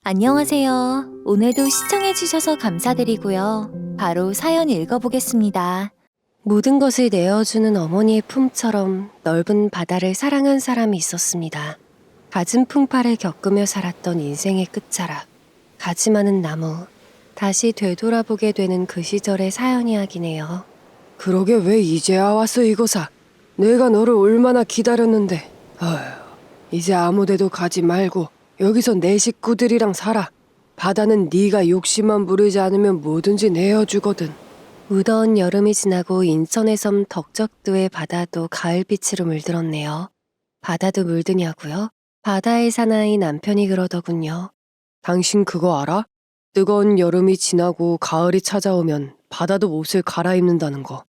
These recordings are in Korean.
안녕하세요. 오늘도 시청해주셔서 감사드리고요. 바로 사연 읽어보겠습니다. 모든 것을 내어주는 어머니의 품처럼 넓은 바다를 사랑한 사람이 있었습니다. 갖은 풍파를 겪으며 살았던 인생의 끝자락, 가지 많은 나무, 다시 되돌아보게 되는 그 시절의 사연 이야기네요. 그러게 왜 이제야 왔어 이거사. 내가 너를 얼마나 기다렸는데. 어휴, 이제 아무데도 가지 말고 여기서 내 식구들이랑 살아. 바다는 네가 욕심만 부리지 않으면 뭐든지 내어주거든. 무더운 여름이 지나고 인천의 섬 덕적도의 바다도 가을빛으로 물들었네요. 바다도 물드냐고요? 바다의 사나이 남편이 그러더군요. 당신 그거 알아? 뜨거운 여름이 지나고 가을이 찾아오면 바다도 옷을 갈아입는다는 거.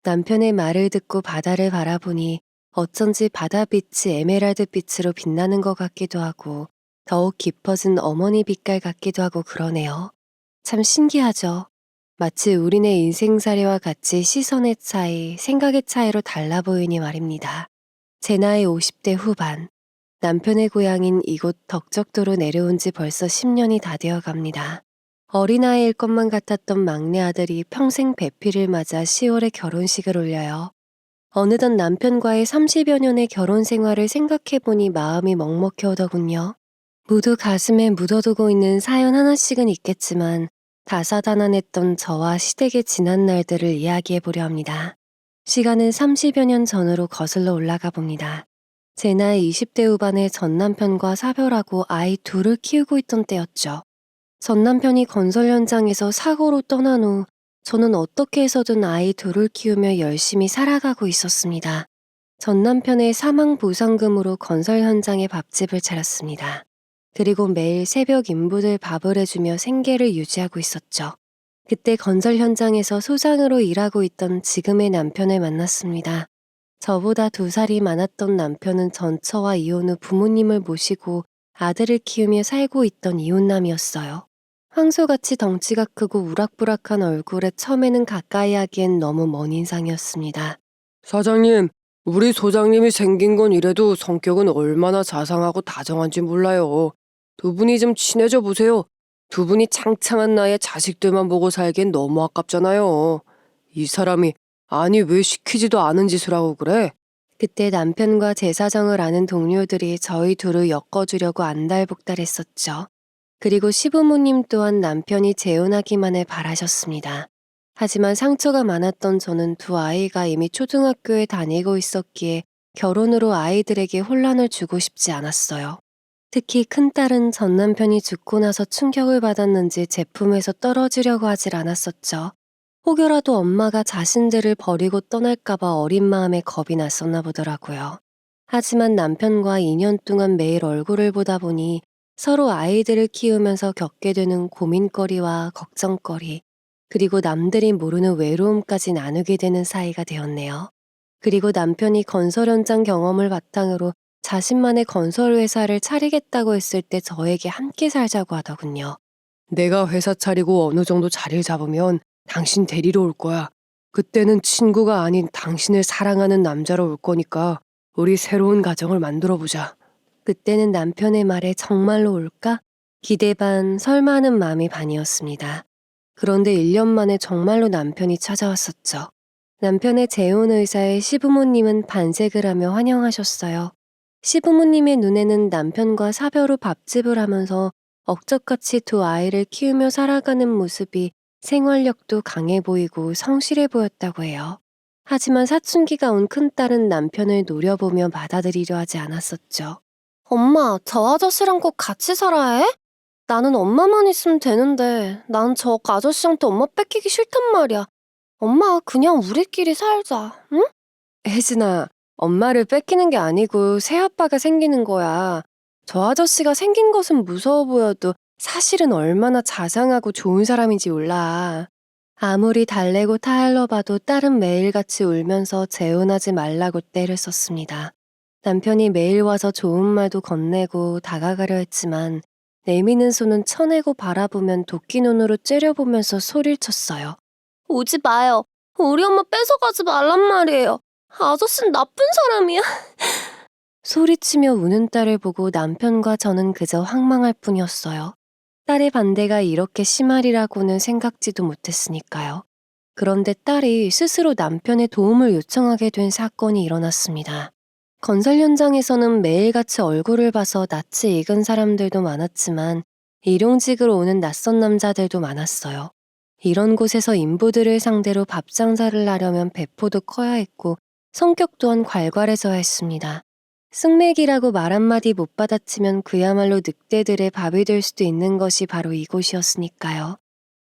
남편의 말을 듣고 바다를 바라보니 어쩐지 바다빛이 에메랄드빛으로 빛나는 것 같기도 하고 더욱 깊어진 어머니 빛깔 같기도 하고 그러네요. 참 신기하죠. 마치 우리네 인생사례와 같이 시선의 차이, 생각의 차이로 달라 보이니 말입니다. 제 나이 50대 후반, 남편의 고향인 이곳 덕적도로 내려온 지 벌써 10년이 다 되어 갑니다. 어린아이일 것만 같았던 막내 아들이 평생 배필을 맞아 10월에 결혼식을 올려요. 어느덧 남편과의 30여 년의 결혼 생활을 생각해보니 마음이 먹먹해 오더군요. 모두 가슴에 묻어두고 있는 사연 하나씩은 있겠지만 다사다난했던 저와 시댁의 지난 날들을 이야기해보려 합니다. 시간은 30여 년 전으로 거슬러 올라가 봅니다. 제 나이 20대 후반에 전 남편과 사별하고 아이 둘을 키우고 있던 때였죠. 전 남편이 건설 현장에서 사고로 떠난 후 저는 어떻게 해서든 아이 둘을 키우며 열심히 살아가고 있었습니다. 전 남편의 사망 보상금으로 건설 현장에 밥집을 차렸습니다. 그리고 매일 새벽 인부들 밥을 해주며 생계를 유지하고 있었죠. 그때 건설 현장에서 소장으로 일하고 있던 지금의 남편을 만났습니다. 저보다 2살이 많았던 남편은 전처와 이혼 후 부모님을 모시고 아들을 키우며 살고 있던 이혼남이었어요. 황소같이 덩치가 크고 우락부락한 얼굴에 처음에는 가까이 하기엔 너무 먼 인상이었습니다. 사장님, 우리 소장님이 생긴 건 이래도 성격은 얼마나 자상하고 다정한지 몰라요. 두 분이 좀 친해져 보세요. 두 분이 창창한 나이에 자식들만 보고 살기엔 너무 아깝잖아요. 이 사람이 아니 왜 시키지도 않은 짓을 하고 그래? 그때 남편과 제 사정을 아는 동료들이 저희 둘을 엮어주려고 안달복달했었죠. 그리고 시부모님 또한 남편이 재혼하기만을 바라셨습니다. 하지만 상처가 많았던 저는 두 아이가 이미 초등학교에 다니고 있었기에 결혼으로 아이들에게 혼란을 주고 싶지 않았어요. 특히 큰딸은 전 남편이 죽고 나서 충격을 받았는지 제품에서 떨어지려고 하질 않았었죠. 혹여라도 엄마가 자신들을 버리고 떠날까봐 어린 마음에 겁이 났었나 보더라고요. 하지만 남편과 2년 동안 매일 얼굴을 보다 보니 서로 아이들을 키우면서 겪게 되는 고민거리와 걱정거리, 그리고 남들이 모르는 외로움까지 나누게 되는 사이가 되었네요. 그리고 남편이 건설 현장 경험을 바탕으로 자신만의 건설 회사를 차리겠다고 했을 때 저에게 함께 살자고 하더군요. 내가 회사 차리고 어느 정도 자리를 잡으면 당신 데리러 올 거야. 그때는 친구가 아닌 당신을 사랑하는 남자로 올 거니까 우리 새로운 가정을 만들어 보자. 그때는 남편의 말에 정말로 올까? 기대 반, 설마하는 마음이 반이었습니다. 그런데 1년 만에 정말로 남편이 찾아왔었죠. 남편의 재혼 의사에 시부모님은 반색을 하며 환영하셨어요. 시부모님의 눈에는 남편과 사별 후 밥집을 하면서 억적같이 두 아이를 키우며 살아가는 모습이 생활력도 강해 보이고 성실해 보였다고 해요. 하지만 사춘기가 온 큰딸은 남편을 노려보며 받아들이려 하지 않았었죠. 엄마, 저 아저씨랑 꼭 같이 살아야 해? 나는 엄마만 있으면 되는데 난 저 아저씨한테 엄마 뺏기기 싫단 말이야. 엄마, 그냥 우리끼리 살자, 응? 혜진아, 엄마를 뺏기는 게 아니고 새아빠가 생기는 거야. 저 아저씨가 생긴 것은 무서워 보여도 사실은 얼마나 자상하고 좋은 사람인지 몰라. 아무리 달래고 타일러 봐도 딸은 매일같이 울면서 재혼하지 말라고 떼를 썼습니다. 남편이 매일 와서 좋은 말도 건네고 다가가려 했지만 내미는 손은 쳐내고 바라보면 도끼 눈으로 째려보면서 소리를 쳤어요. 오지 마요. 우리 엄마 뺏어가지 말란 말이에요. 아저씨는 나쁜 사람이야. 소리치며 우는 딸을 보고 남편과 저는 그저 황망할 뿐이었어요. 딸의 반대가 이렇게 심하리라고는 생각지도 못했으니까요. 그런데 딸이 스스로 남편의 도움을 요청하게 된 사건이 일어났습니다. 건설 현장에서는 매일같이 얼굴을 봐서 낯이 익은 사람들도 많았지만 일용직으로 오는 낯선 남자들도 많았어요. 이런 곳에서 인부들을 상대로 밥 장사를 하려면 배포도 커야 했고 성격 또한 괄괄해져야 했습니다. 승맥이라고 말 한마디 못 받아치면 그야말로 늑대들의 밥이 될 수도 있는 것이 바로 이곳이었으니까요.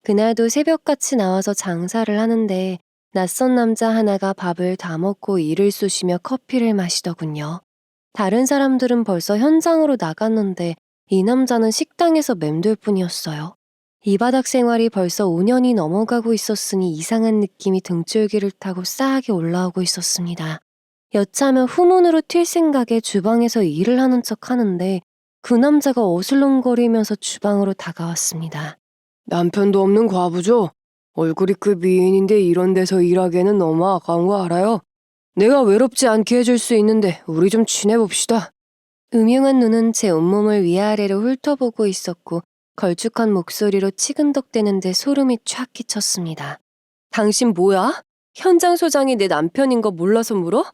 그날도 새벽같이 나와서 장사를 하는데 낯선 남자 하나가 밥을 다 먹고 이를 쑤시며 커피를 마시더군요. 다른 사람들은 벌써 현장으로 나갔는데 이 남자는 식당에서 맴돌 뿐이었어요. 이 바닥 생활이 벌써 5년이 넘어가고 있었으니 이상한 느낌이 등줄기를 타고 싸하게 올라오고 있었습니다. 여차하면 후문으로 튈 생각에 주방에서 일을 하는 척 하는데 그 남자가 어슬렁거리면서 주방으로 다가왔습니다. 남편도 없는 과부죠? 얼굴이 그 미인인데 이런 데서 일하기에는 너무 아까운 거 알아요? 내가 외롭지 않게 해줄 수 있는데 우리 좀 친해봅시다. 음흉한 눈은 제 온몸을 위아래로 훑어보고 있었고 걸쭉한 목소리로 치근덕대는데 소름이 쫙 끼쳤습니다. 당신 뭐야? 현장 소장이 내 남편인 거 몰라서 물어?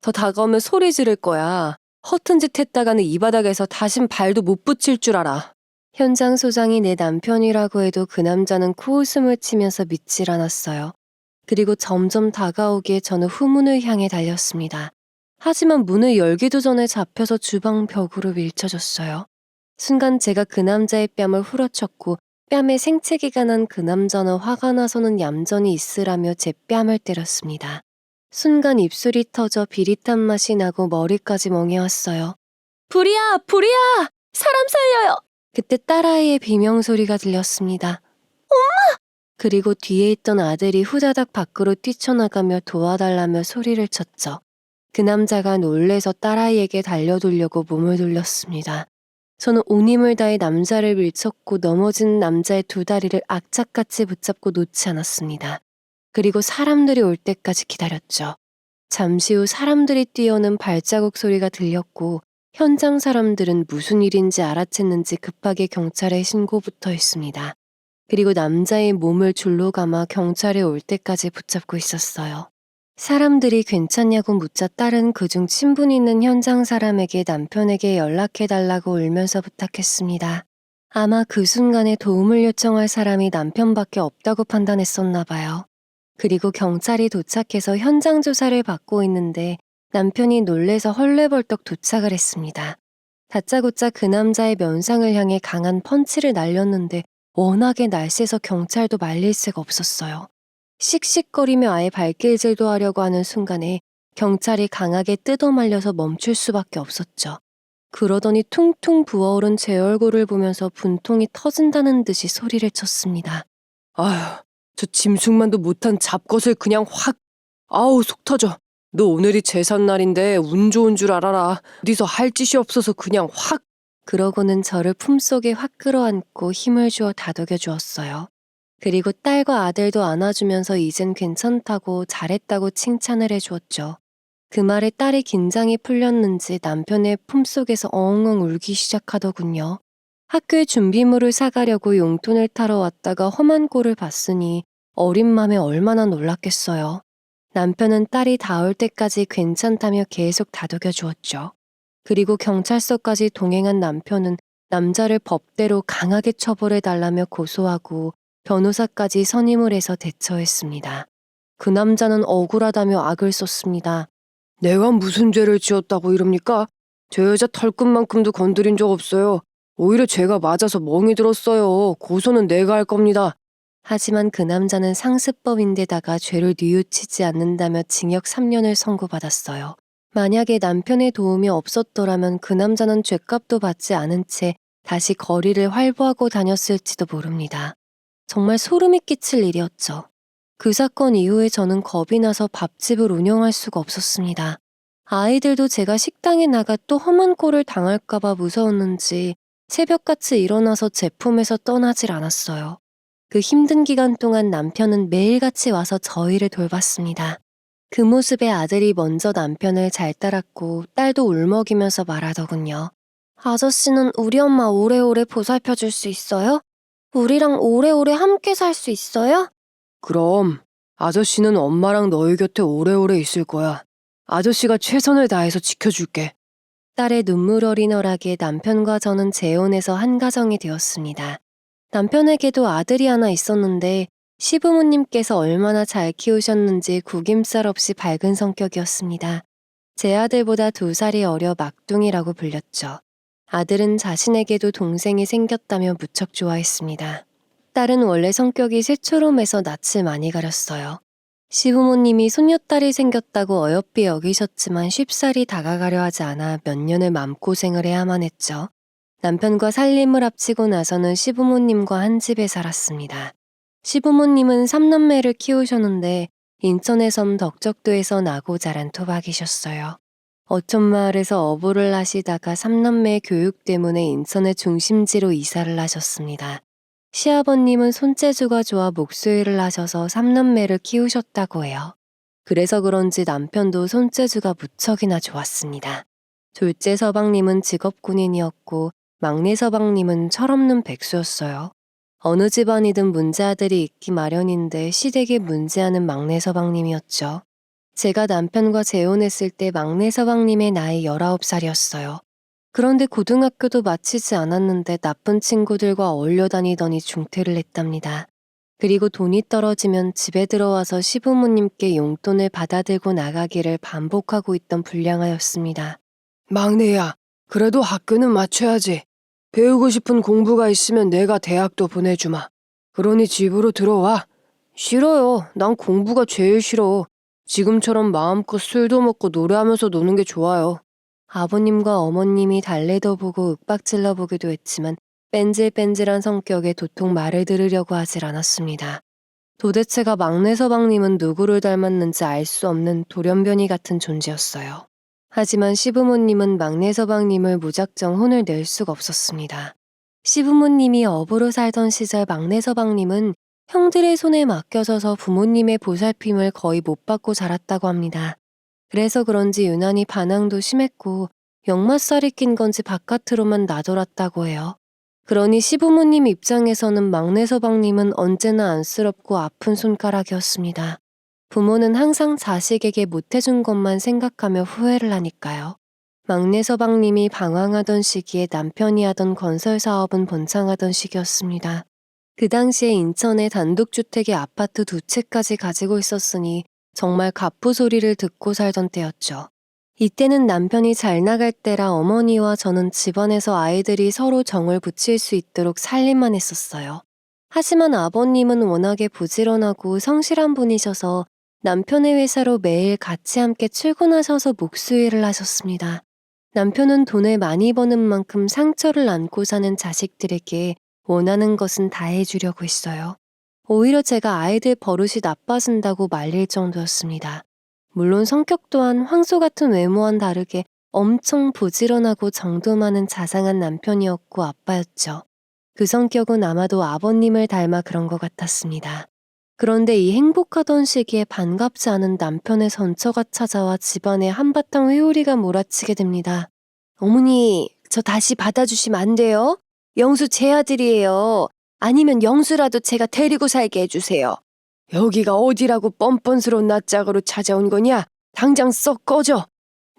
더 다가오면 소리 지를 거야. 허튼 짓 했다가는 이 바닥에서 다신 발도 못 붙일 줄 알아. 현장 소장이 내 남편이라고 해도 그 남자는 코웃음을 치면서 믿질 않았어요. 그리고 점점 다가오기에 저는 후문을 향해 달렸습니다. 하지만 문을 열기도 전에 잡혀서 주방 벽으로 밀쳐졌어요. 순간 제가 그 남자의 뺨을 후려쳤고 뺨에 생채기가 난 그 남자는 화가 나서는 얌전히 있으라며 제 뺨을 때렸습니다. 순간 입술이 터져 비릿한 맛이 나고 머리까지 멍해왔어요. 불이야! 불이야! 사람 살려요! 그때 딸아이의 비명소리가 들렸습니다. 그리고 뒤에 있던 아들이 후다닥 밖으로 뛰쳐나가며 도와달라며 소리를 쳤죠. 그 남자가 놀래서 딸아이에게 달려들려고 몸을 돌렸습니다. 저는 온 힘을 다해 남자를 밀쳤고 넘어진 남자의 두 다리를 악착같이 붙잡고 놓지 않았습니다. 그리고 사람들이 올 때까지 기다렸죠. 잠시 후 사람들이 뛰어오는 발자국 소리가 들렸고 현장 사람들은 무슨 일인지 알아챘는지 급하게 경찰에 신고부터 했습니다. 그리고 남자의 몸을 줄로 감아 경찰에 올 때까지 붙잡고 있었어요. 사람들이 괜찮냐고 묻자 딸은 그중 친분 있는 현장 사람에게 남편에게 연락해달라고 울면서 부탁했습니다. 아마 그 순간에 도움을 요청할 사람이 남편밖에 없다고 판단했었나 봐요. 그리고 경찰이 도착해서 현장 조사를 받고 있는데 남편이 놀래서 헐레벌떡 도착을 했습니다. 다짜고짜 그 남자의 면상을 향해 강한 펀치를 날렸는데 워낙에 날쌔서 경찰도 말릴 새가 없었어요. 씩씩거리며 아예 발길질도 하려고 하는 순간에 경찰이 강하게 뜯어말려서 멈출 수밖에 없었죠. 그러더니 퉁퉁 부어오른 제 얼굴을 보면서 분통이 터진다는 듯이 소리를 쳤습니다. 아휴, 저 짐승만도 못한 잡것을 그냥 확. 아우, 속 터져. 너 오늘이 제삿날인데 운 좋은 줄 알아라. 어디서 할 짓이 없어서 그냥 확. 그러고는 저를 품속에 확 끌어안고 힘을 주어 다독여 주었어요. 그리고 딸과 아들도 안아주면서 이젠 괜찮다고 잘했다고 칭찬을 해주었죠. 그 말에 딸이 긴장이 풀렸는지 남편의 품속에서 엉엉 울기 시작하더군요. 학교에 준비물을 사가려고 용돈을 타러 왔다가 험한 꼴을 봤으니 어린 맘에 얼마나 놀랐겠어요. 남편은 딸이 닿을 때까지 괜찮다며 계속 다독여 주었죠. 그리고 경찰서까지 동행한 남편은 남자를 법대로 강하게 처벌해달라며 고소하고 변호사까지 선임을 해서 대처했습니다. 그 남자는 억울하다며 악을 썼습니다. 내가 무슨 죄를 지었다고 이럽니까? 저 여자 털끝만큼도 건드린 적 없어요. 오히려 제가 맞아서 멍이 들었어요. 고소는 내가 할 겁니다. 하지만 그 남자는 상습범인데다가 죄를 뉘우치지 않는다며 징역 3년을 선고받았어요. 만약에 남편의 도움이 없었더라면 그 남자는 죗값도 받지 않은 채 다시 거리를 활보하고 다녔을지도 모릅니다. 정말 소름이 끼칠 일이었죠. 그 사건 이후에 저는 겁이 나서 밥집을 운영할 수가 없었습니다. 아이들도 제가 식당에 나가 또 험한 꼴을 당할까봐 무서웠는지 새벽같이 일어나서 제품에서 떠나질 않았어요. 그 힘든 기간 동안 남편은 매일같이 와서 저희를 돌봤습니다. 그 모습에 아들이 먼저 남편을 잘 따랐고 딸도 울먹이면서 말하더군요. 아저씨는 우리 엄마 오래오래 보살펴줄 수 있어요? 우리랑 오래오래 함께 살 수 있어요? 그럼 아저씨는 엄마랑 너희 곁에 오래오래 있을 거야. 아저씨가 최선을 다해서 지켜줄게. 딸의 눈물 어린 허락에 남편과 저는 재혼해서 한 가정이 되었습니다. 남편에게도 아들이 하나 있었는데 시부모님께서 얼마나 잘 키우셨는지 구김살 없이 밝은 성격이었습니다. 제 아들보다 2살이 어려 막둥이라고 불렸죠. 아들은 자신에게도 동생이 생겼다며 무척 좋아했습니다. 딸은 원래 성격이 새초롬해서 낯을 많이 가렸어요. 시부모님이 손녀딸이 생겼다고 어여삐 여기셨지만 쉽사리 다가가려 하지 않아 몇 년을 마음고생을 해야만 했죠. 남편과 살림을 합치고 나서는 시부모님과 한 집에 살았습니다. 시부모님은 3남매를 키우셨는데 인천의 섬 덕적도에서 나고 자란 토박이셨어요. 어촌마을에서 어부를 하시다가 3남매의 교육 때문에 인천의 중심지로 이사를 하셨습니다. 시아버님은 손재주가 좋아 목수일을 하셔서 3남매를 키우셨다고 해요. 그래서 그런지 남편도 손재주가 무척이나 좋았습니다. 둘째 서방님은 직업 군인이었고 막내 서방님은 철없는 백수였어요. 어느 집안이든 문제아들이 있기 마련인데 시댁에 문제하는 막내 서방님이었죠. 제가 남편과 재혼했을 때 막내 서방님의 나이 19살이었어요. 그런데 고등학교도 마치지 않았는데 나쁜 친구들과 어울려 다니더니 중퇴를 했답니다. 그리고 돈이 떨어지면 집에 들어와서 시부모님께 용돈을 받아들고 나가기를 반복하고 있던 불량아였습니다. 막내야, 그래도 학교는 마쳐야지. 배우고 싶은 공부가 있으면 내가 대학도 보내주마. 그러니 집으로 들어와. 싫어요. 난 공부가 제일 싫어. 지금처럼 마음껏 술도 먹고 노래하면서 노는 게 좋아요. 아버님과 어머님이 달래도 보고 윽박질러 보기도 했지만 뺀질뺀질한 성격에 도통 말을 들으려고 하질 않았습니다. 도대체가 막내 서방님은 누구를 닮았는지 알 수 없는 돌연변이 같은 존재였어요. 하지만 시부모님은 막내 서방님을 무작정 혼을 낼 수가 없었습니다. 시부모님이 어부로 살던 시절 막내 서방님은 형들의 손에 맡겨져서 부모님의 보살핌을 거의 못 받고 자랐다고 합니다. 그래서 그런지 유난히 반항도 심했고 역마살이 낀 건지 바깥으로만 나돌았다고 해요. 그러니 시부모님 입장에서는 막내 서방님은 언제나 안쓰럽고 아픈 손가락이었습니다. 부모는 항상 자식에게 못해준 것만 생각하며 후회를 하니까요. 막내 서방님이 방황하던 시기에 남편이 하던 건설 사업은 번창하던 시기였습니다. 그 당시에 인천에 단독주택의 아파트 2채까지 가지고 있었으니 정말 갑부소리를 듣고 살던 때였죠. 이때는 남편이 잘 나갈 때라 어머니와 저는 집안에서 아이들이 서로 정을 붙일 수 있도록 살림만 했었어요. 하지만 아버님은 워낙에 부지런하고 성실한 분이셔서 남편의 회사로 매일 같이 함께 출근하셔서 목수일을 하셨습니다. 남편은 돈을 많이 버는 만큼 상처를 안고 사는 자식들에게 원하는 것은 다 해주려고 했어요. 오히려 제가 아이들 버릇이 나빠진다고 말릴 정도였습니다. 물론 성격 또한 황소 같은 외모와는 다르게 엄청 부지런하고 정도 많은 자상한 남편이었고 아빠였죠. 그 성격은 아마도 아버님을 닮아 그런 것 같았습니다. 그런데 이 행복하던 시기에 반갑지 않은 남편의 선처가 찾아와 집안에 한바탕 회오리가 몰아치게 됩니다. 어머니, 저 다시 받아주시면 안 돼요? 영수 제 아들이에요. 아니면 영수라도 제가 데리고 살게 해주세요. 여기가 어디라고 뻔뻔스러운 낯짝으로 찾아온 거냐? 당장 썩 꺼져.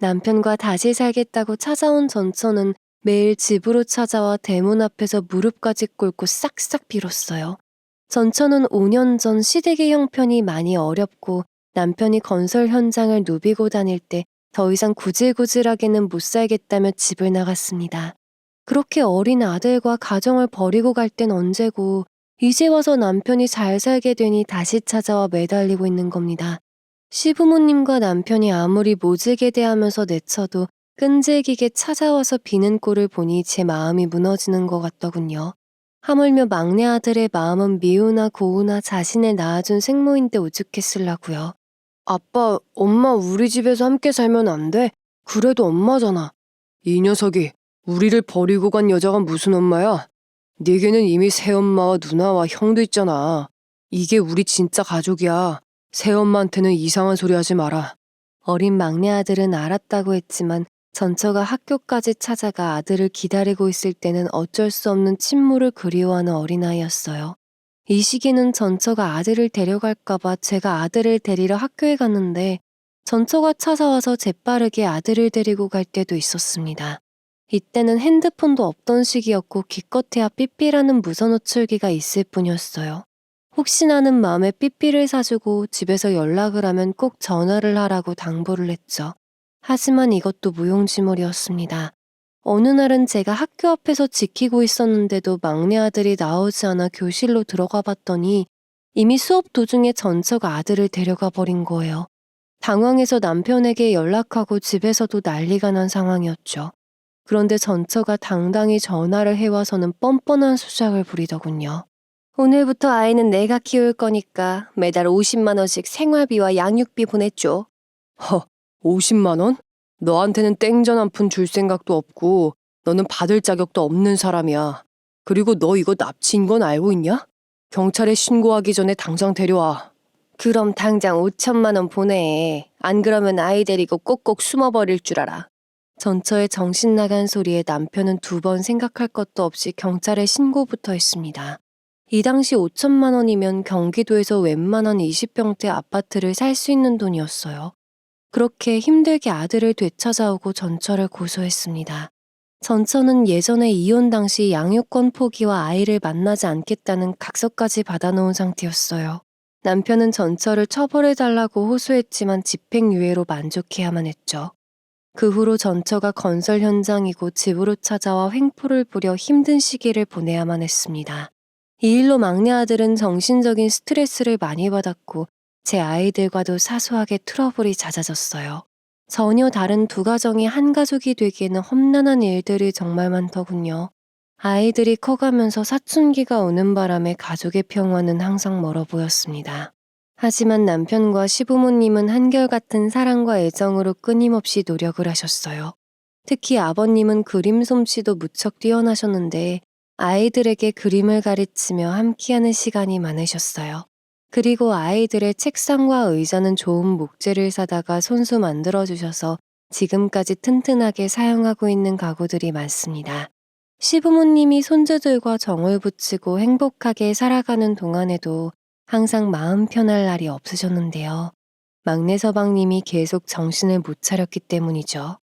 남편과 다시 살겠다고 찾아온 전처는 매일 집으로 찾아와 대문 앞에서 무릎까지 꿇고 싹싹 빌었어요. 전처는 5년 전 시댁의 형편이 많이 어렵고 남편이 건설 현장을 누비고 다닐 때 더 이상 구질구질하게는 못 살겠다며 집을 나갔습니다. 그렇게 어린 아들과 가정을 버리고 갈 땐 언제고 이제 와서 남편이 잘 살게 되니 다시 찾아와 매달리고 있는 겁니다. 시부모님과 남편이 아무리 모질게 대하면서 내쳐도 끈질기게 찾아와서 비는 꼴을 보니 제 마음이 무너지는 것 같더군요. 하물며 막내 아들의 마음은 미우나 고우나 자신을 낳아준 생모인데 오죽했을라고요. 아빠, 엄마 우리 집에서 함께 살면 안 돼? 그래도 엄마잖아. 이 녀석이 우리를 버리고 간 여자가 무슨 엄마야? 네게는 이미 새엄마와 누나와 형도 있잖아. 이게 우리 진짜 가족이야. 새엄마한테는 이상한 소리 하지 마라. 어린 막내 아들은 알았다고 했지만 전처가 학교까지 찾아가 아들을 기다리고 있을 때는 어쩔 수 없는 친모를 그리워하는 어린아이였어요. 이 시기는 전처가 아들을 데려갈까봐 제가 아들을 데리러 학교에 갔는데 전처가 찾아와서 재빠르게 아들을 데리고 갈 때도 있었습니다. 이때는 핸드폰도 없던 시기였고 기껏해야 삐삐라는 무선호출기가 있을 뿐이었어요. 혹시나 하는 마음에 삐삐를 사주고 집에서 연락을 하면 꼭 전화를 하라고 당부를 했죠. 하지만 이것도 무용지물이었습니다. 어느 날은 제가 학교 앞에서 지키고 있었는데도 막내 아들이 나오지 않아 교실로 들어가 봤더니 이미 수업 도중에 전처가 아들을 데려가 버린 거예요. 당황해서 남편에게 연락하고 집에서도 난리가 난 상황이었죠. 그런데 전처가 당당히 전화를 해와서는 뻔뻔한 수작을 부리더군요. 오늘부터 아이는 내가 키울 거니까 매달 50만 원씩 생활비와 양육비 보내줘. 허, 50만 원? 너한테는 땡전 한 푼 줄 생각도 없고 너는 받을 자격도 없는 사람이야. 그리고 너 이거 납치인 건 알고 있냐? 경찰에 신고하기 전에 당장 데려와. 그럼 당장 5천만 원 보내. 안 그러면 아이 데리고 꼭꼭 숨어버릴 줄 알아. 전처의 정신 나간 소리에 남편은 2번 생각할 것도 없이 경찰에 신고부터 했습니다. 이 당시 5천만 원이면 경기도에서 웬만한 20평대 아파트를 살 수 있는 돈이었어요. 그렇게 힘들게 아들을 되찾아오고 전처를 고소했습니다. 전처는 예전에 이혼 당시 양육권 포기와 아이를 만나지 않겠다는 각서까지 받아놓은 상태였어요. 남편은 전처를 처벌해달라고 호소했지만 집행유예로 만족해야만 했죠. 그 후로 전처가 건설 현장이고 집으로 찾아와 횡포를 부려 힘든 시기를 보내야만 했습니다. 이 일로 막내 아들은 정신적인 스트레스를 많이 받았고 제 아이들과도 사소하게 트러블이 잦아졌어요. 전혀 다른 2가정이 한 가족이 되기에는 험난한 일들이 정말 많더군요. 아이들이 커가면서 사춘기가 오는 바람에 가족의 평화는 항상 멀어 보였습니다. 하지만 남편과 시부모님은 한결같은 사랑과 애정으로 끊임없이 노력을 하셨어요. 특히 아버님은 그림 솜씨도 무척 뛰어나셨는데 아이들에게 그림을 가르치며 함께하는 시간이 많으셨어요. 그리고 아이들의 책상과 의자는 좋은 목재를 사다가 손수 만들어주셔서 지금까지 튼튼하게 사용하고 있는 가구들이 많습니다. 시부모님이 손주들과 정을 붙이고 행복하게 살아가는 동안에도 항상 마음 편할 날이 없으셨는데요. 막내 서방님이 계속 정신을 못 차렸기 때문이죠.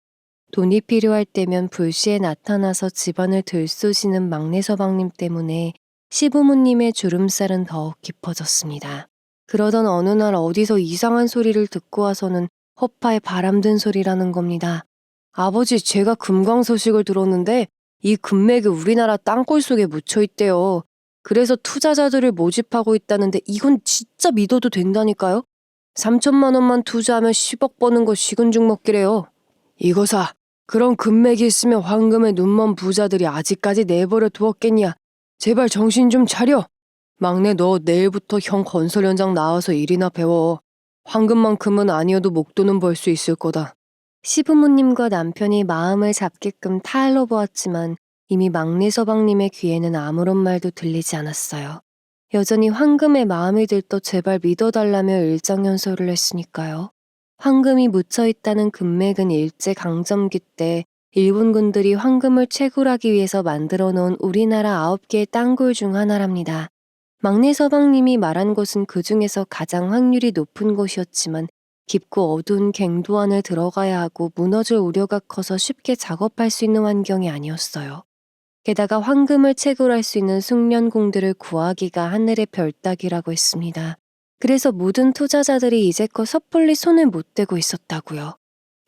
돈이 필요할 때면 불시에 나타나서 집안을 들쑤시는 막내 서방님 때문에 시부모님의 주름살은 더욱 깊어졌습니다. 그러던 어느 날 어디서 이상한 소리를 듣고 와서는 허파에 바람든 소리라는 겁니다. 아버지, 제가 금광 소식을 들었는데 이 금맥이 우리나라 땅굴 속에 묻혀 있대요. 그래서 투자자들을 모집하고 있다는데 이건 진짜 믿어도 된다니까요? 3천만 원만 투자하면 10억 버는 거 식은죽 먹기래요. 이거사, 그런 금맥이 있으면 황금에 눈먼 부자들이 아직까지 내버려 두었겠냐. 제발 정신 좀 차려. 막내 너 내일부터 형 건설 현장 나와서 일이나 배워. 황금만큼은 아니어도 목돈은 벌 수 있을 거다. 시부모님과 남편이 마음을 잡게끔 타일러 보았지만 이미 막내 서방님의 귀에는 아무런 말도 들리지 않았어요. 여전히 황금에 마음이 들떠 제발 믿어달라며 일장연설을 했으니까요. 황금이 묻혀있다는 금맥은 일제강점기 때 일본군들이 황금을 채굴하기 위해서 만들어 놓은 우리나라 9개의 땅굴 중 하나랍니다. 막내 서방님이 말한 곳은 그 중에서 가장 확률이 높은 곳이었지만 깊고 어두운 갱도 안을 들어가야 하고 무너질 우려가 커서 쉽게 작업할 수 있는 환경이 아니었어요. 게다가 황금을 채굴할 수 있는 숙련공들을 구하기가 하늘의 별 따기라고 했습니다. 그래서 모든 투자자들이 이제껏 섣불리 손을 못 대고 있었다고요.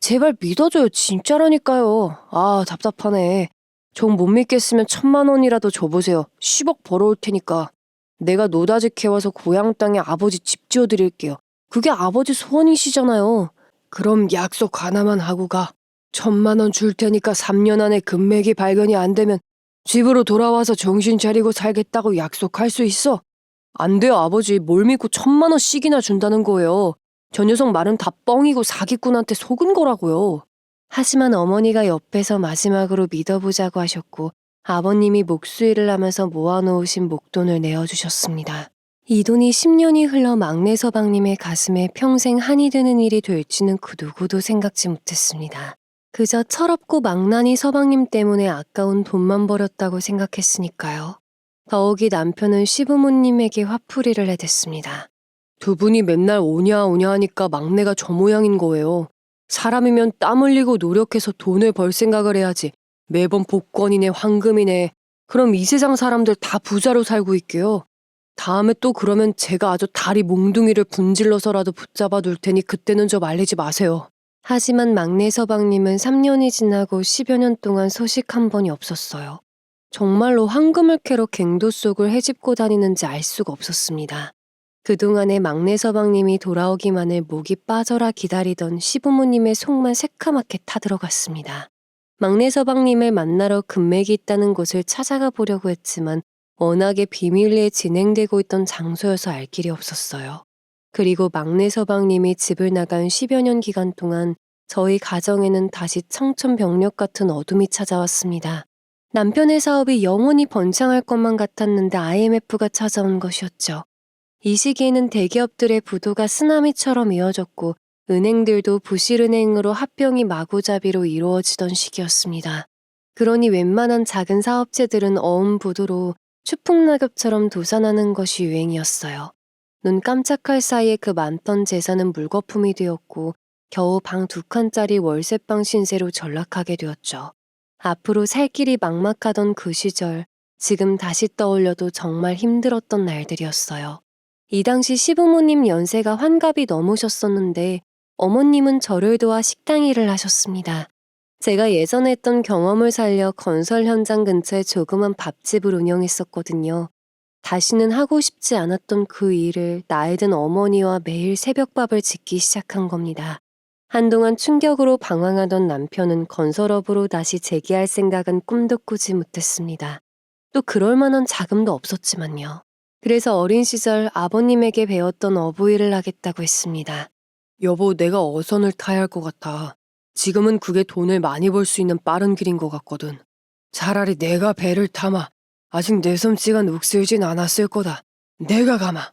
제발 믿어줘요, 진짜라니까요. 아, 답답하네. 정 못 믿겠으면 1,000만 원이라도 줘보세요. 10억 벌어올 테니까. 내가 노다지 캐와서 고향 땅에 아버지 집 지어드릴게요. 그게 아버지 소원이시잖아요. 그럼 약속 하나만 하고 가. 1,000만 원 줄 테니까 3년 안에 금맥이 발견이 안 되면 집으로 돌아와서 정신 차리고 살겠다고 약속할 수 있어? 안 돼요, 아버지. 뭘 믿고 1,000만 원씩이나 준다는 거예요. 저 녀석 말은 다 뻥이고 사기꾼한테 속은 거라고요. 하지만 어머니가 옆에서 마지막으로 믿어보자고 하셨고 아버님이 목수일을 하면서 모아놓으신 목돈을 내어주셨습니다. 이 돈이 10년이 흘러 막내 서방님의 가슴에 평생 한이 되는 일이 될지는 그 누구도 생각지 못했습니다. 그저 철없고 망나니 서방님 때문에 아까운 돈만 버렸다고 생각했으니까요. 더욱이 남편은 시부모님에게 화풀이를 해댔습니다. 두 분이 맨날 오냐 오냐 하니까 막내가 저 모양인 거예요. 사람이면 땀 흘리고 노력해서 돈을 벌 생각을 해야지. 매번 복권이네 황금이네. 그럼 이 세상 사람들 다 부자로 살고 있게요. 다음에 또 그러면 제가 아주 다리 몽둥이를 분질러서라도 붙잡아 둘 테니 그때는 저 말리지 마세요. 하지만 막내 서방님은 3년이 지나고 10여 년 동안 소식 한 번이 없었어요. 정말로 황금을 캐러 갱도 속을 헤집고 다니는지 알 수가 없었습니다. 그동안에 막내 서방님이 돌아오기만을 목이 빠져라 기다리던 시부모님의 속만 새카맣게 타들어갔습니다. 막내 서방님을 만나러 금맥이 있다는 곳을 찾아가 보려고 했지만 워낙에 비밀리에 진행되고 있던 장소여서 알 길이 없었어요. 그리고 막내 서방님이 집을 나간 10여 년 기간 동안 저희 가정에는 다시 청천벽력 같은 어둠이 찾아왔습니다. 남편의 사업이 영원히 번창할 것만 같았는데 IMF가 찾아온 것이었죠. 이 시기에는 대기업들의 부도가 쓰나미처럼 이어졌고 은행들도 부실은행으로 합병이 마구잡이로 이루어지던 시기였습니다. 그러니 웬만한 작은 사업체들은 어음부도로 추풍낙엽처럼 도산하는 것이 유행이었어요. 눈 깜짝할 사이에 그 많던 재산은 물거품이 되었고 겨우 방 2칸짜리 월세방 신세로 전락하게 되었죠. 앞으로 살 길이 막막하던 그 시절, 지금 다시 떠올려도 정말 힘들었던 날들이었어요. 이 당시 시부모님 연세가 환갑이 넘으셨었는데 어머님은 저를 도와 식당 일을 하셨습니다. 제가 예전에 했던 경험을 살려 건설 현장 근처에 조그만 밥집을 운영했었거든요. 다시는 하고 싶지 않았던 그 일을 나이 든 어머니와 매일 새벽밥을 짓기 시작한 겁니다. 한동안 충격으로 방황하던 남편은 건설업으로 다시 재기할 생각은 꿈도 꾸지 못했습니다. 또 그럴 만한 자금도 없었지만요. 그래서 어린 시절 아버님에게 배웠던 어부일을 하겠다고 했습니다. 여보, 내가 어선을 타야 할 것 같아. 지금은 그게 돈을 많이 벌 수 있는 빠른 길인 것 같거든. 차라리 내가 배를 타마. 아직 내 솜씨가 녹슬진 않았을 거다. 내가 가마.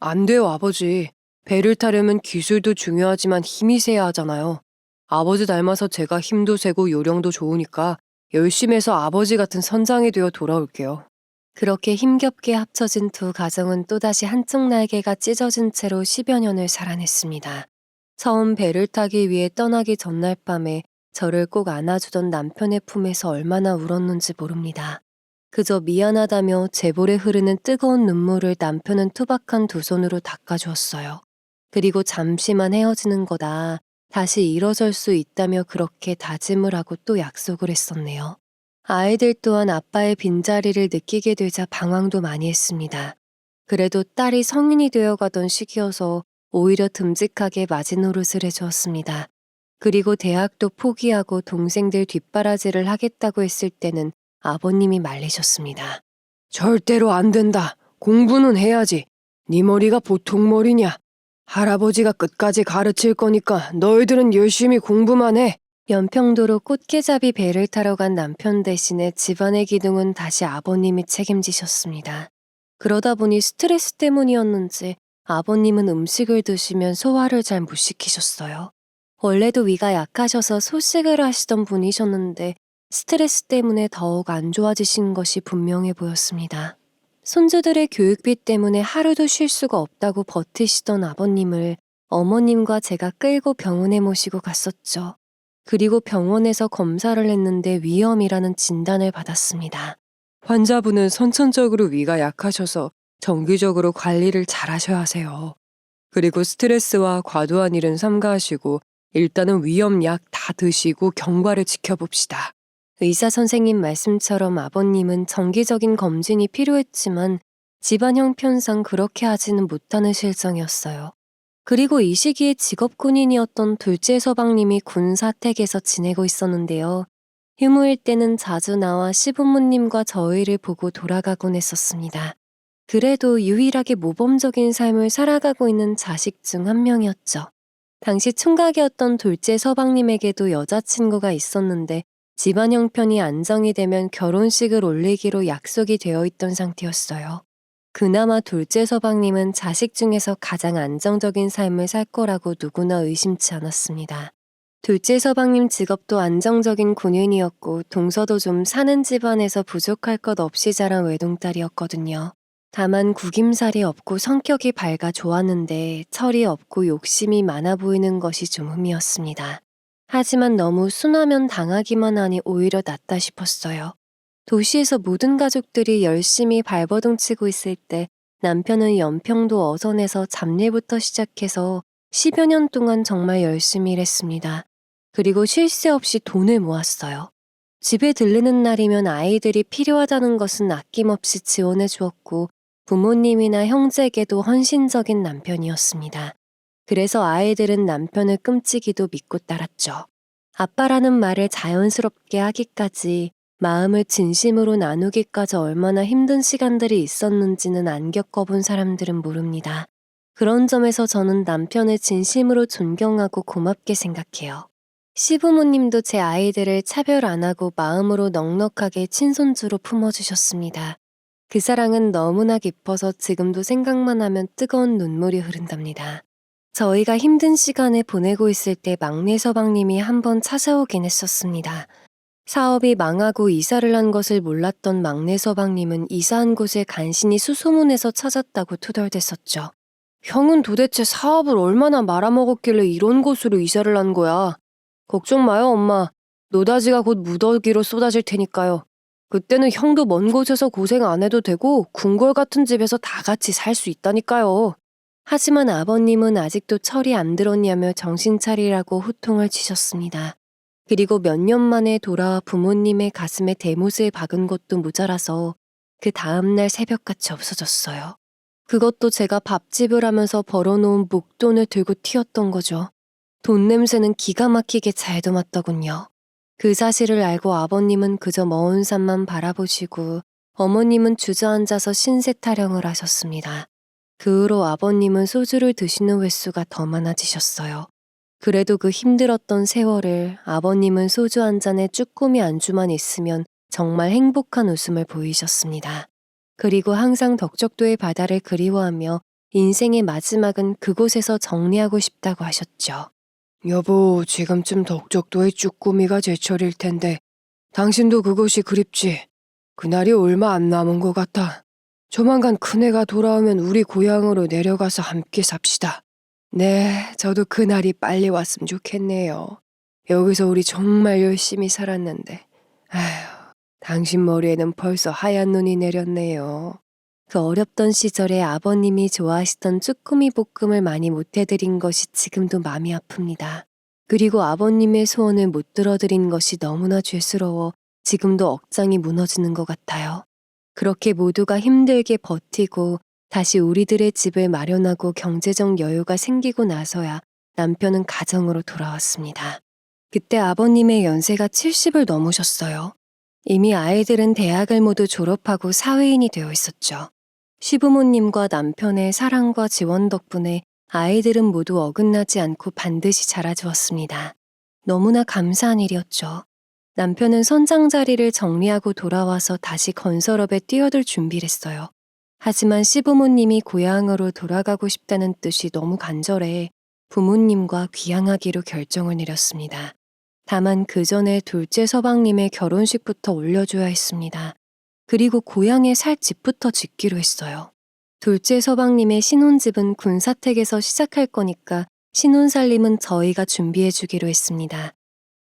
안 돼요, 아버지. 배를 타려면 기술도 중요하지만 힘이 세야 하잖아요. 아버지 닮아서 제가 힘도 세고 요령도 좋으니까 열심히 해서 아버지 같은 선장이 되어 돌아올게요. 그렇게 힘겹게 합쳐진 두 가정은 또다시 한쪽 날개가 찢어진 채로 10여 년을 살아냈습니다. 처음 배를 타기 위해 떠나기 전날 밤에 저를 꼭 안아주던 남편의 품에서 얼마나 울었는지 모릅니다. 그저 미안하다며 제 볼에 흐르는 뜨거운 눈물을 남편은 투박한 두 손으로 닦아주었어요. 그리고 잠시만 헤어지는 거다. 다시 일어설 수 있다며 그렇게 다짐을 하고 또 약속을 했었네요. 아이들 또한 아빠의 빈자리를 느끼게 되자 방황도 많이 했습니다. 그래도 딸이 성인이 되어가던 시기여서 오히려 듬직하게 마지노릇을 해주었습니다. 그리고 대학도 포기하고 동생들 뒷바라지를 하겠다고 했을 때는 아버님이 말리셨습니다. 절대로 안 된다. 공부는 해야지. 네 머리가 보통 머리냐. 할아버지가 끝까지 가르칠 거니까 너희들은 열심히 공부만 해. 연평도로 꽃게잡이 배를 타러 간 남편 대신에 집안의 기둥은 다시 아버님이 책임지셨습니다. 그러다 보니 스트레스 때문이었는지 아버님은 음식을 드시면 소화를 잘 못 시키셨어요. 원래도 위가 약하셔서 소식을 하시던 분이셨는데 스트레스 때문에 더욱 안 좋아지신 것이 분명해 보였습니다. 손주들의 교육비 때문에 하루도 쉴 수가 없다고 버티시던 아버님을 어머님과 제가 끌고 병원에 모시고 갔었죠. 그리고 병원에서 검사를 했는데 위염이라는 진단을 받았습니다. 환자분은 선천적으로 위가 약하셔서 정기적으로 관리를 잘 하셔야 하세요. 그리고 스트레스와 과도한 일은 삼가하시고 일단은 위염약 다 드시고 경과를 지켜봅시다. 의사 선생님 말씀처럼 아버님은 정기적인 검진이 필요했지만 집안 형편상 그렇게 하지는 못하는 실정이었어요. 그리고 이 시기에 직업 군인이었던 둘째 서방님이 군 사택에서 지내고 있었는데요. 휴무일 때는 자주 나와 시부모님과 저희를 보고 돌아가곤 했었습니다. 그래도 유일하게 모범적인 삶을 살아가고 있는 자식 중 한 명이었죠. 당시 총각이었던 둘째 서방님에게도 여자친구가 있었는데 집안 형편이 안정이 되면 결혼식을 올리기로 약속이 되어 있던 상태였어요. 그나마 둘째 서방님은 자식 중에서 가장 안정적인 삶을 살 거라고 누구나 의심치 않았습니다. 둘째 서방님 직업도 안정적인 군인이었고 동서도 좀 사는 집안에서 부족할 것 없이 자란 외동딸이었거든요. 다만 구김살이 없고 성격이 밝아 좋았는데 철이 없고 욕심이 많아 보이는 것이 좀 흠이었습니다. 하지만 너무 순하면 당하기만 하니 오히려 낫다 싶었어요. 도시에서 모든 가족들이 열심히 발버둥 치고 있을 때 남편은 연평도 어선에서 잡일부터 시작해서 10여 년 동안 정말 열심히 일했습니다. 그리고 쉴 새 없이 돈을 모았어요. 집에 들르는 날이면 아이들이 필요하다는 것은 아낌없이 지원해 주었고 부모님이나 형제에게도 헌신적인 남편이었습니다. 그래서 아이들은 남편을 끔찍이도 믿고 따랐죠. 아빠라는 말을 자연스럽게 하기까지 마음을 진심으로 나누기까지 얼마나 힘든 시간들이 있었는지는 안 겪어본 사람들은 모릅니다. 그런 점에서 저는 남편을 진심으로 존경하고 고맙게 생각해요. 시부모님도 제 아이들을 차별 안 하고 마음으로 넉넉하게 친손주로 품어주셨습니다. 그 사랑은 너무나 깊어서 지금도 생각만 하면 뜨거운 눈물이 흐른답니다. 저희가 힘든 시간을 보내고 있을 때 막내 서방님이 한번 찾아오긴 했었습니다. 사업이 망하고 이사를 한 것을 몰랐던 막내 서방님은 이사한 곳을 간신히 수소문해서 찾았다고 투덜댔었죠. 형은 도대체 사업을 얼마나 말아먹었길래 이런 곳으로 이사를 한 거야. 걱정 마요, 엄마. 노다지가 곧 무더기로 쏟아질 테니까요. 그때는 형도 먼 곳에서 고생 안 해도 되고 궁궐 같은 집에서 다 같이 살 수 있다니까요. 하지만 아버님은 아직도 철이 안 들었냐며 정신 차리라고 호통을 치셨습니다. 그리고 몇 년 만에 돌아와 부모님의 가슴에 대못을 박은 것도 모자라서 그 다음날 새벽같이 없어졌어요. 그것도 제가 밥집을 하면서 벌어놓은 목돈을 들고 튀었던 거죠. 돈 냄새는 기가 막히게 잘도 맡더군요. 그 사실을 알고 아버님은 그저 먼 산만 바라보시고 어머님은 주저앉아서 신세 타령을 하셨습니다. 그 후로 아버님은 소주를 드시는 횟수가 더 많아지셨어요. 그래도 그 힘들었던 세월을 아버님은 소주 한 잔에 쭈꾸미 안주만 있으면 정말 행복한 웃음을 보이셨습니다. 그리고 항상 덕적도의 바다를 그리워하며 인생의 마지막은 그곳에서 정리하고 싶다고 하셨죠. 여보, 지금쯤 덕적도의 쭈꾸미가 제철일 텐데 당신도 그곳이 그립지? 그날이 얼마 안 남은 것 같아. 조만간 큰애가 돌아오면 우리 고향으로 내려가서 함께 삽시다. 네, 저도 그날이 빨리 왔으면 좋겠네요. 여기서 우리 정말 열심히 살았는데. 아휴, 당신 머리에는 벌써 하얀 눈이 내렸네요. 그 어렵던 시절에 아버님이 좋아하시던 쭈꾸미 볶음을 많이 못해드린 것이 지금도 마음이 아픕니다. 그리고 아버님의 소원을 못 들어드린 것이 너무나 죄스러워 지금도 억장이 무너지는 것 같아요. 그렇게 모두가 힘들게 버티고 다시 우리들의 집을 마련하고 경제적 여유가 생기고 나서야 남편은 가정으로 돌아왔습니다. 그때 아버님의 연세가 70을 넘으셨어요. 이미 아이들은 대학을 모두 졸업하고 사회인이 되어 있었죠. 시부모님과 남편의 사랑과 지원 덕분에 아이들은 모두 어긋나지 않고 반드시 자라주었습니다. 너무나 감사한 일이었죠. 남편은 선장 자리를 정리하고 돌아와서 다시 건설업에 뛰어들 준비를 했어요. 하지만 시부모님이 고향으로 돌아가고 싶다는 뜻이 너무 간절해 부모님과 귀향하기로 결정을 내렸습니다. 다만 그 전에 둘째 서방님의 결혼식부터 올려줘야 했습니다. 그리고 고향에 살 집부터 짓기로 했어요. 둘째 서방님의 신혼집은 군사택에서 시작할 거니까 신혼살림은 저희가 준비해주기로 했습니다.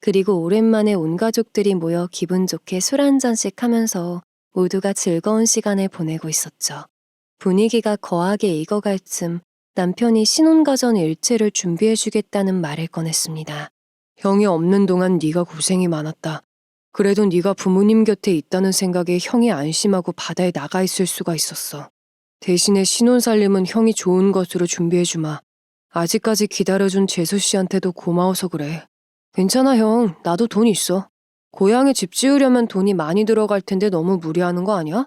그리고 오랜만에 온 가족들이 모여 기분 좋게 술 한 잔씩 하면서 모두가 즐거운 시간을 보내고 있었죠. 분위기가 거하게 익어갈 쯤 남편이 신혼가전 일체를 준비해주겠다는 말을 꺼냈습니다. 형이 없는 동안 네가 고생이 많았다. 그래도 네가 부모님 곁에 있다는 생각에 형이 안심하고 바다에 나가 있을 수가 있었어. 대신에 신혼살림은 형이 좋은 것으로 준비해주마. 아직까지 기다려준 재수 씨한테도 고마워서 그래. 괜찮아 형, 나도 돈 있어. 고향에 집 지으려면 돈이 많이 들어갈 텐데 너무 무리하는 거 아니야?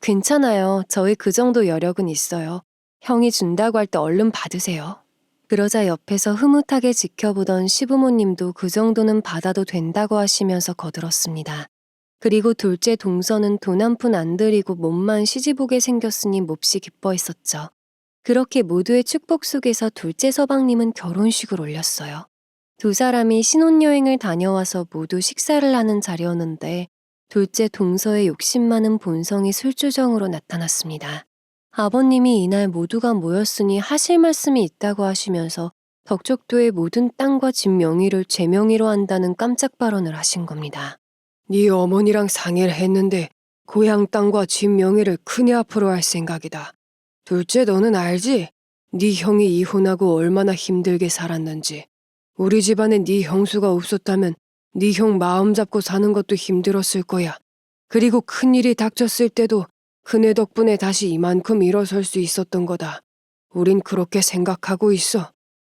괜찮아요. 저희 그 정도 여력은 있어요. 형이 준다고 할 때 얼른 받으세요. 그러자 옆에서 흐뭇하게 지켜보던 시부모님도 그 정도는 받아도 된다고 하시면서 거들었습니다. 그리고 둘째 동서는 돈 한 푼 안 들이고 몸만 시집오게 생겼으니 몹시 기뻐했었죠. 그렇게 모두의 축복 속에서 둘째 서방님은 결혼식을 올렸어요. 두 사람이 신혼여행을 다녀와서 모두 식사를 하는 자리였는데 둘째 동서의 욕심 많은 본성이 술주정으로 나타났습니다. 아버님이 이날 모두가 모였으니 하실 말씀이 있다고 하시면서 덕적도의 모든 땅과 집 명의를 제 명의로 한다는 깜짝 발언을 하신 겁니다. 네 어머니랑 상의를 했는데 고향 땅과 집 명의를 큰애 앞으로 할 생각이다. 둘째 너는 알지? 네 형이 이혼하고 얼마나 힘들게 살았는지. 우리 집안에 네 형수가 없었다면 네 형 마음 잡고 사는 것도 힘들었을 거야. 그리고 큰일이 닥쳤을 때도 큰애 덕분에 다시 이만큼 일어설 수 있었던 거다. 우린 그렇게 생각하고 있어.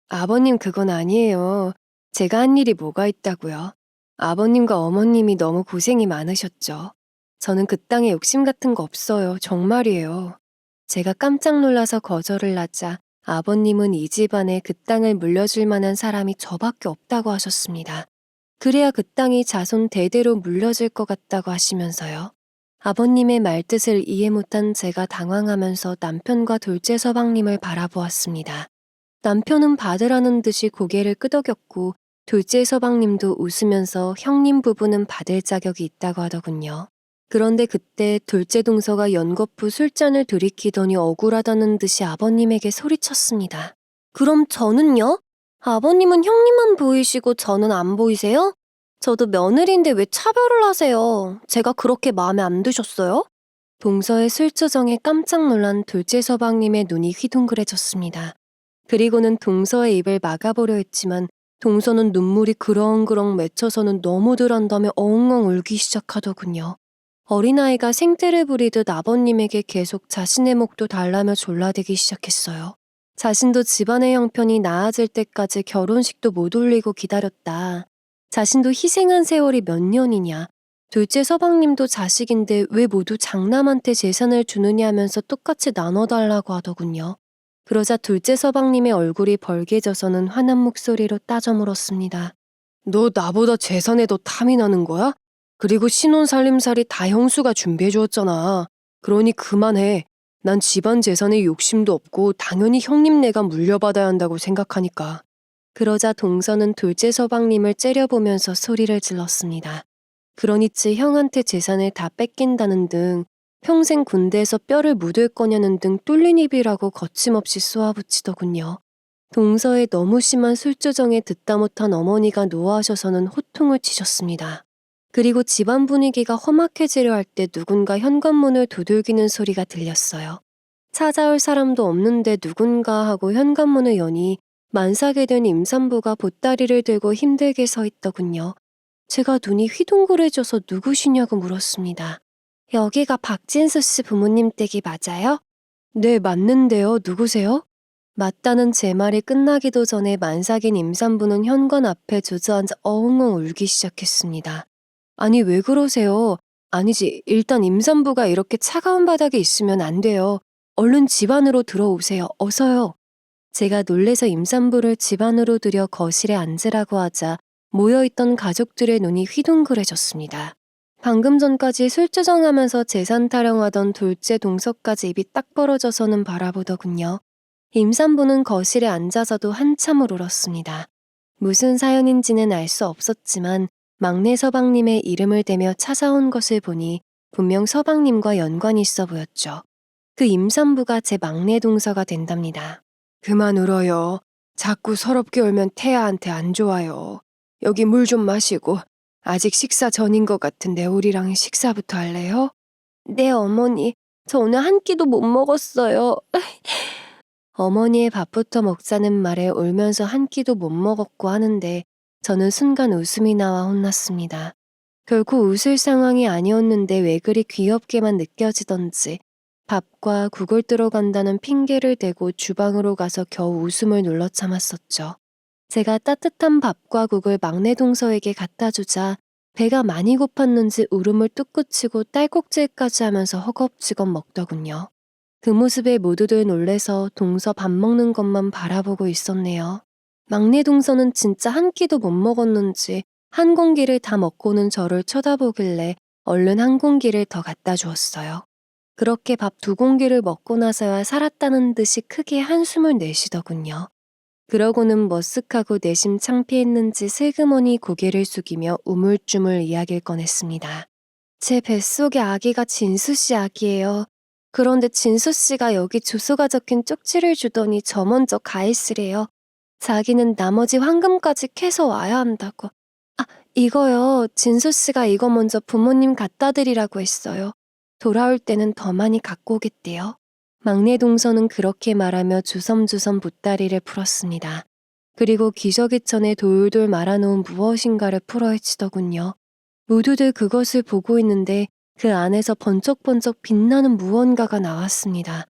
아버님 그건 아니에요. 제가 한 일이 뭐가 있다고요. 아버님과 어머님이 너무 고생이 많으셨죠. 저는 그 땅에 욕심 같은 거 없어요. 정말이에요. 제가 깜짝 놀라서 거절을 하자 아버님은 이 집안에 그 땅을 물려줄 만한 사람이 저밖에 없다고 하셨습니다. 그래야 그 땅이 자손 대대로 물려질 것 같다고 하시면서요. 아버님의 말뜻을 이해 못한 제가 당황하면서 남편과 둘째 서방님을 바라보았습니다. 남편은 받으라는 듯이 고개를 끄덕였고 둘째 서방님도 웃으면서 형님 부부는 받을 자격이 있다고 하더군요. 그런데 그때 둘째 동서가 연거푸 술잔을 들이키더니 억울하다는 듯이 아버님에게 소리쳤습니다. 그럼 저는요? 아버님은 형님만 보이시고 저는 안 보이세요? 저도 며느리인데 왜 차별을 하세요? 제가 그렇게 마음에 안 드셨어요? 동서의 술주정에 깜짝 놀란 둘째 서방님의 눈이 휘둥그레졌습니다. 그리고는 동서의 입을 막아보려 했지만 동서는 눈물이 그렁그렁 맺혀서는 너무들 한다며 엉엉 울기 시작하더군요. 어린아이가 생떼를 부리듯 아버님에게 계속 자신의 목도 달라며 졸라대기 시작했어요. 자신도 집안의 형편이 나아질 때까지 결혼식도 못 올리고 기다렸다. 자신도 희생한 세월이 몇 년이냐. 둘째 서방님도 자식인데 왜 모두 장남한테 재산을 주느냐 하면서 똑같이 나눠달라고 하더군요. 그러자 둘째 서방님의 얼굴이 벌개져서는 화난 목소리로 따져 물었습니다. 너 나보다 재산에 더 탐이 나는 거야? 그리고 신혼 살림살이 다 형수가 준비해 주었잖아. 그러니 그만해. 난 집안 재산에 욕심도 없고 당연히 형님네가 물려받아야 한다고 생각하니까. 그러자 동서는 둘째 서방님을 째려보면서 소리를 질렀습니다. 그러니치 형한테 재산을 다 뺏긴다는 등 평생 군대에서 뼈를 묻을 거냐는 등 뚫린 입이라고 거침없이 쏘아붙이더군요. 동서의 너무 심한 술주정에 듣다 못한 어머니가 노하셔서는 호통을 치셨습니다. 그리고 집안 분위기가 험악해지려 할 때 누군가 현관문을 두들기는 소리가 들렸어요. 찾아올 사람도 없는데 누군가 하고 현관문을 여니 만삭이 된 임산부가 보따리를 들고 힘들게 서 있더군요. 제가 눈이 휘둥그레져서 누구시냐고 물었습니다. 여기가 박진수 씨 부모님 댁이 맞아요? 네, 맞는데요. 누구세요? 맞다는 제 말이 끝나기도 전에 만삭인 임산부는 현관 앞에 주저앉아 어흥엉 울기 시작했습니다. 아니, 왜 그러세요? 아니지, 일단 임산부가 이렇게 차가운 바닥에 있으면 안 돼요. 얼른 집 안으로 들어오세요. 어서요. 제가 놀래서 임산부를 집 안으로 들여 거실에 앉으라고 하자 모여있던 가족들의 눈이 휘둥그레졌습니다. 방금 전까지 술주정하면서 재산 타령하던 둘째 동서까지 입이 딱 벌어져서는 바라보더군요. 임산부는 거실에 앉아서도 한참을 울었습니다. 무슨 사연인지는 알 수 없었지만 막내 서방님의 이름을 대며 찾아온 것을 보니 분명 서방님과 연관이 있어 보였죠. 그 임산부가 제 막내 동서가 된답니다. 그만 울어요. 자꾸 서럽게 울면 태아한테 안 좋아요. 여기 물 좀 마시고. 아직 식사 전인 것 같은데 우리랑 식사부터 할래요? 네, 어머니. 저 오늘 한 끼도 못 먹었어요. 어머니의 밥부터 먹자는 말에 울면서 한 끼도 못 먹었고 하는데 저는 순간 웃음이 나와 혼났습니다. 결코 웃을 상황이 아니었는데 왜 그리 귀엽게만 느껴지던지 밥과 국을 들어간다는 핑계를 대고 주방으로 가서 겨우 웃음을 눌러 참았었죠. 제가 따뜻한 밥과 국을 막내 동서에게 갖다 주자 배가 많이 고팠는지 울음을 뚝 그치고 딸꾹질까지 하면서 허겁지겁 먹더군요. 그 모습에 모두들 놀래서 동서 밥 먹는 것만 바라보고 있었네요. 막내 동서는 진짜 한 끼도 못 먹었는지 한 공기를 다 먹고는 저를 쳐다보길래 얼른 한 공기를 더 갖다 주었어요. 그렇게 밥 2공기를 먹고 나서야 살았다는 듯이 크게 한숨을 내쉬더군요. 그러고는 머쓱하고 내심 창피했는지 슬그머니 고개를 숙이며 우물쭈물 이야기를 꺼냈습니다. 제 뱃속에 아기가 진수씨 아기예요. 그런데 진수씨가 여기 주소가 적힌 쪽지를 주더니 저 먼저 가 있으래요. 자기는 나머지 황금까지 캐서 와야 한다고. 아, 이거요. 진수씨가 이거 먼저 부모님 갖다 드리라고 했어요. 돌아올 때는 더 많이 갖고 오겠대요. 막내 동서는 그렇게 말하며 주섬주섬 보따리를 풀었습니다. 그리고 기저귀천에 돌돌 말아놓은 무엇인가를 풀어헤치더군요. 모두들 그것을 보고 있는데 그 안에서 번쩍번쩍 빛나는 무언가가 나왔습니다.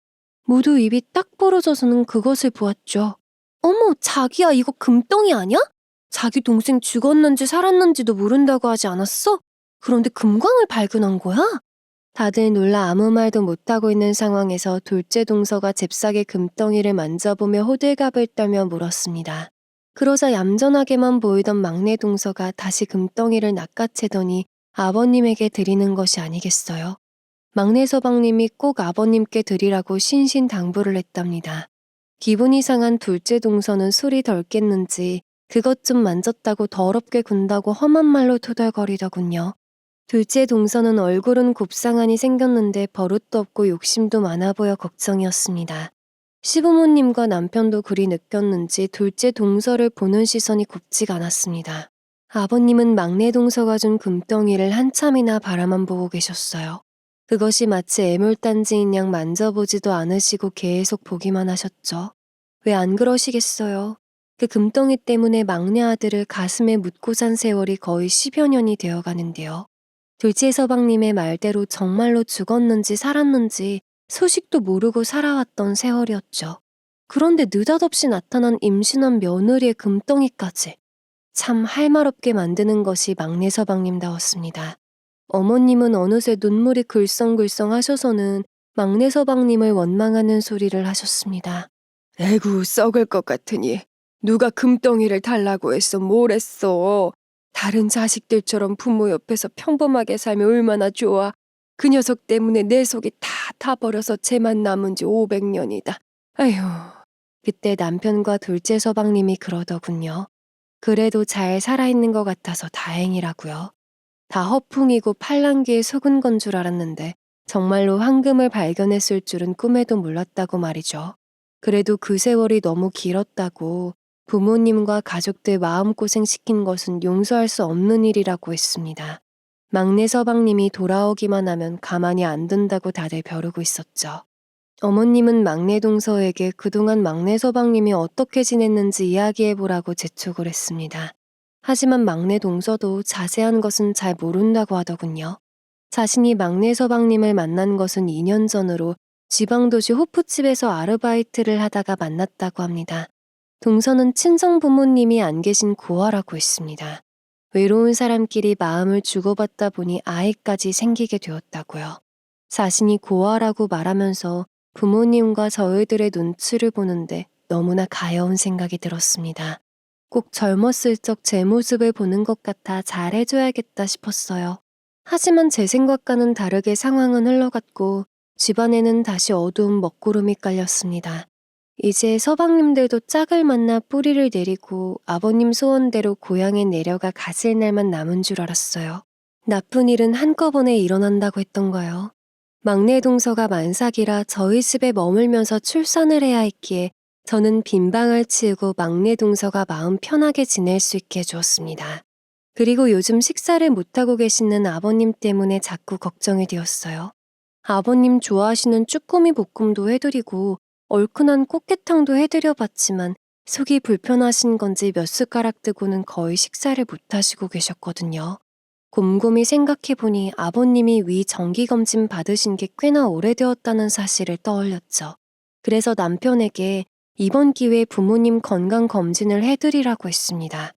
모두 입이 딱 벌어져서는 그것을 보았죠. 어머, 자기야, 이거 금덩이 아니야? 자기 동생 죽었는지 살았는지도 모른다고 하지 않았어? 그런데 금광을 발견한 거야? 다들 놀라 아무 말도 못하고 있는 상황에서 둘째 동서가 잽싸게 금덩이를 만져보며 호들갑을 떨며 물었습니다. 그러자 얌전하게만 보이던 막내 동서가 다시 금덩이를 낚아채더니 아버님에게 드리는 것이 아니겠어요. 막내 서방님이 꼭 아버님께 드리라고 신신당부를 했답니다. 기분이 상한 둘째 동서는 술이 덜 깼는지 그것 좀 만졌다고 더럽게 군다고 험한 말로 토덜거리더군요. 둘째 동서는 얼굴은 곱상하니 생겼는데 버릇도 없고 욕심도 많아 보여 걱정이었습니다. 시부모님과 남편도 그리 느꼈는지 둘째 동서를 보는 시선이 곱지가 않았습니다. 아버님은 막내 동서가 준 금덩이를 한참이나 바라만 보고 계셨어요. 그것이 마치 애물단지인 양 만져보지도 않으시고 계속 보기만 하셨죠. 왜 안 그러시겠어요? 그 금덩이 때문에 막내 아들을 가슴에 묻고 산 세월이 거의 10여 년이 되어가는데요. 둘째 서방님의 말대로 정말로 죽었는지 살았는지 소식도 모르고 살아왔던 세월이었죠. 그런데 느닷없이 나타난 임신한 며느리의 금덩이까지. 참 할 말 없게 만드는 것이 막내 서방님다웠습니다. 어머님은 어느새 눈물이 글썽글썽 하셔서는 막내 서방님을 원망하는 소리를 하셨습니다. 에구, 썩을 것 같으니 누가 금덩이를 달라고 했어, 뭘 했어. 다른 자식들처럼 부모 옆에서 평범하게 살면 얼마나 좋아. 그 녀석 때문에 내 속이 다 타버려서 쟤만 남은 지 500년이다. 아휴. 그때 남편과 둘째 서방님이 그러더군요. 그래도 잘 살아있는 것 같아서 다행이라고요. 다 허풍이고 팔랑귀에 속은 건 줄 알았는데 정말로 황금을 발견했을 줄은 꿈에도 몰랐다고 말이죠. 그래도 그 세월이 너무 길었다고 부모님과 가족들 마음고생시킨 것은 용서할 수 없는 일이라고 했습니다. 막내 서방님이 돌아오기만 하면 가만히 안 둔다고 다들 벼르고 있었죠. 어머님은 막내 동서에게 그동안 막내 서방님이 어떻게 지냈는지 이야기해보라고 재촉을 했습니다. 하지만 막내 동서도 자세한 것은 잘 모른다고 하더군요. 자신이 막내 서방님을 만난 것은 2년 전으로 지방도시 호프집에서 아르바이트를 하다가 만났다고 합니다. 동서는 친정 부모님이 안 계신 고아라고 했습니다. 외로운 사람끼리 마음을 주고받다 보니 아이까지 생기게 되었다고요. 자신이 고아라고 말하면서 부모님과 저희들의 눈치를 보는데 너무나 가여운 생각이 들었습니다. 꼭 젊었을 적 제 모습을 보는 것 같아 잘해줘야겠다 싶었어요. 하지만 제 생각과는 다르게 상황은 흘러갔고 집안에는 다시 어두운 먹구름이 깔렸습니다. 이제 서방님들도 짝을 만나 뿌리를 내리고 아버님 소원대로 고향에 내려가 가실 날만 남은 줄 알았어요. 나쁜 일은 한꺼번에 일어난다고 했던가요. 막내 동서가 만삭이라 저희 집에 머물면서 출산을 해야 했기에 저는 빈방을 치우고 막내 동서가 마음 편하게 지낼 수 있게 해주었습니다. 그리고 요즘 식사를 못하고 계시는 아버님 때문에 자꾸 걱정이 되었어요. 아버님 좋아하시는 쭈꾸미 볶음도 해드리고 얼큰한 꽃게탕도 해드려봤지만 속이 불편하신 건지 몇 숟가락 뜨고는 거의 식사를 못하시고 계셨거든요. 곰곰이 생각해보니 아버님이 위 정기검진 받으신 게 꽤나 오래되었다는 사실을 떠올렸죠. 그래서 남편에게 이번 기회에 부모님 건강검진을 해드리라고 했습니다.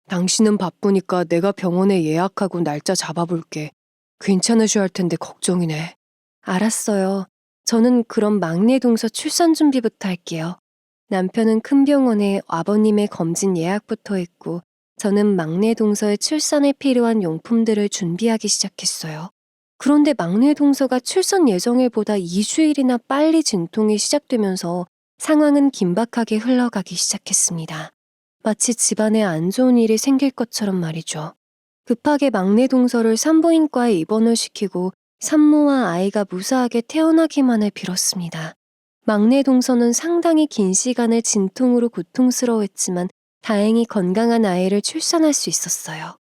당신은 바쁘니까 내가 병원에 예약하고 날짜 잡아볼게. 괜찮으셔야 할 텐데 걱정이네. 알았어요. 저는 그럼 막내 동서 출산 준비부터 할게요. 남편은 큰 병원에 아버님의 검진 예약부터 했고 저는 막내 동서의 출산에 필요한 용품들을 준비하기 시작했어요. 그런데 막내 동서가 출산 예정일보다 2주일이나 빨리 진통이 시작되면서 상황은 긴박하게 흘러가기 시작했습니다. 마치 집안에 안 좋은 일이 생길 것처럼 말이죠. 급하게 막내 동서를 산부인과에 입원을 시키고 산모와 아이가 무사하게 태어나기만을 빌었습니다. 막내 동서는 상당히 긴 시간을 진통으로 고통스러워했지만 다행히 건강한 아이를 출산할 수 있었어요.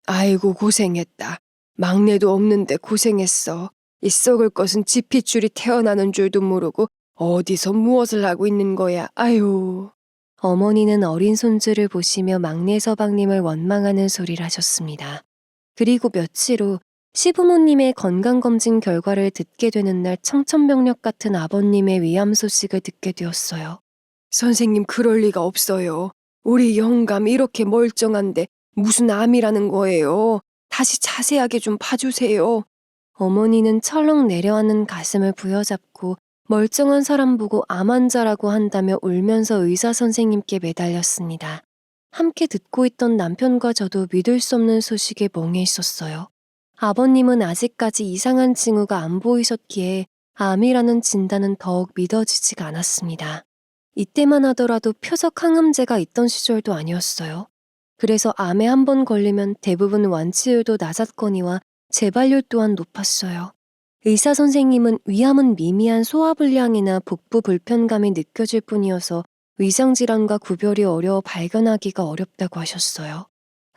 아이고 고생했다. 막내도 없는데 고생했어. 이 썩을 것은 지핏줄이 태어나는 줄도 모르고 어디서 무엇을 하고 있는 거야. 아유. 어머니는 어린 손주를 보시며 막내 서방님을 원망하는 소리를 하셨습니다. 그리고 며칠 후 시부모님의 건강검진 결과를 듣게 되는 날 청천벽력 같은 아버님의 위암 소식을 듣게 되었어요. 선생님 그럴 리가 없어요. 우리 영감 이렇게 멀쩡한데 무슨 암이라는 거예요. 다시 자세하게 좀 봐주세요. 어머니는 철렁 내려앉는 가슴을 부여잡고 멀쩡한 사람 보고 암 환자라고 한다며 울면서 의사 선생님께 매달렸습니다. 함께 듣고 있던 남편과 저도 믿을 수 없는 소식에 멍해 있었어요. 아버님은 아직까지 이상한 징후가 안 보이셨기에 암이라는 진단은 더욱 믿어지지가 않았습니다. 이때만 하더라도 표적 항암제가 있던 시절도 아니었어요. 그래서 암에 한 번 걸리면 대부분 완치율도 낮았거니와 재발률 또한 높았어요. 의사 선생님은 위암은 미미한 소화불량이나 복부 불편감이 느껴질 뿐이어서 위장질환과 구별이 어려워 발견하기가 어렵다고 하셨어요.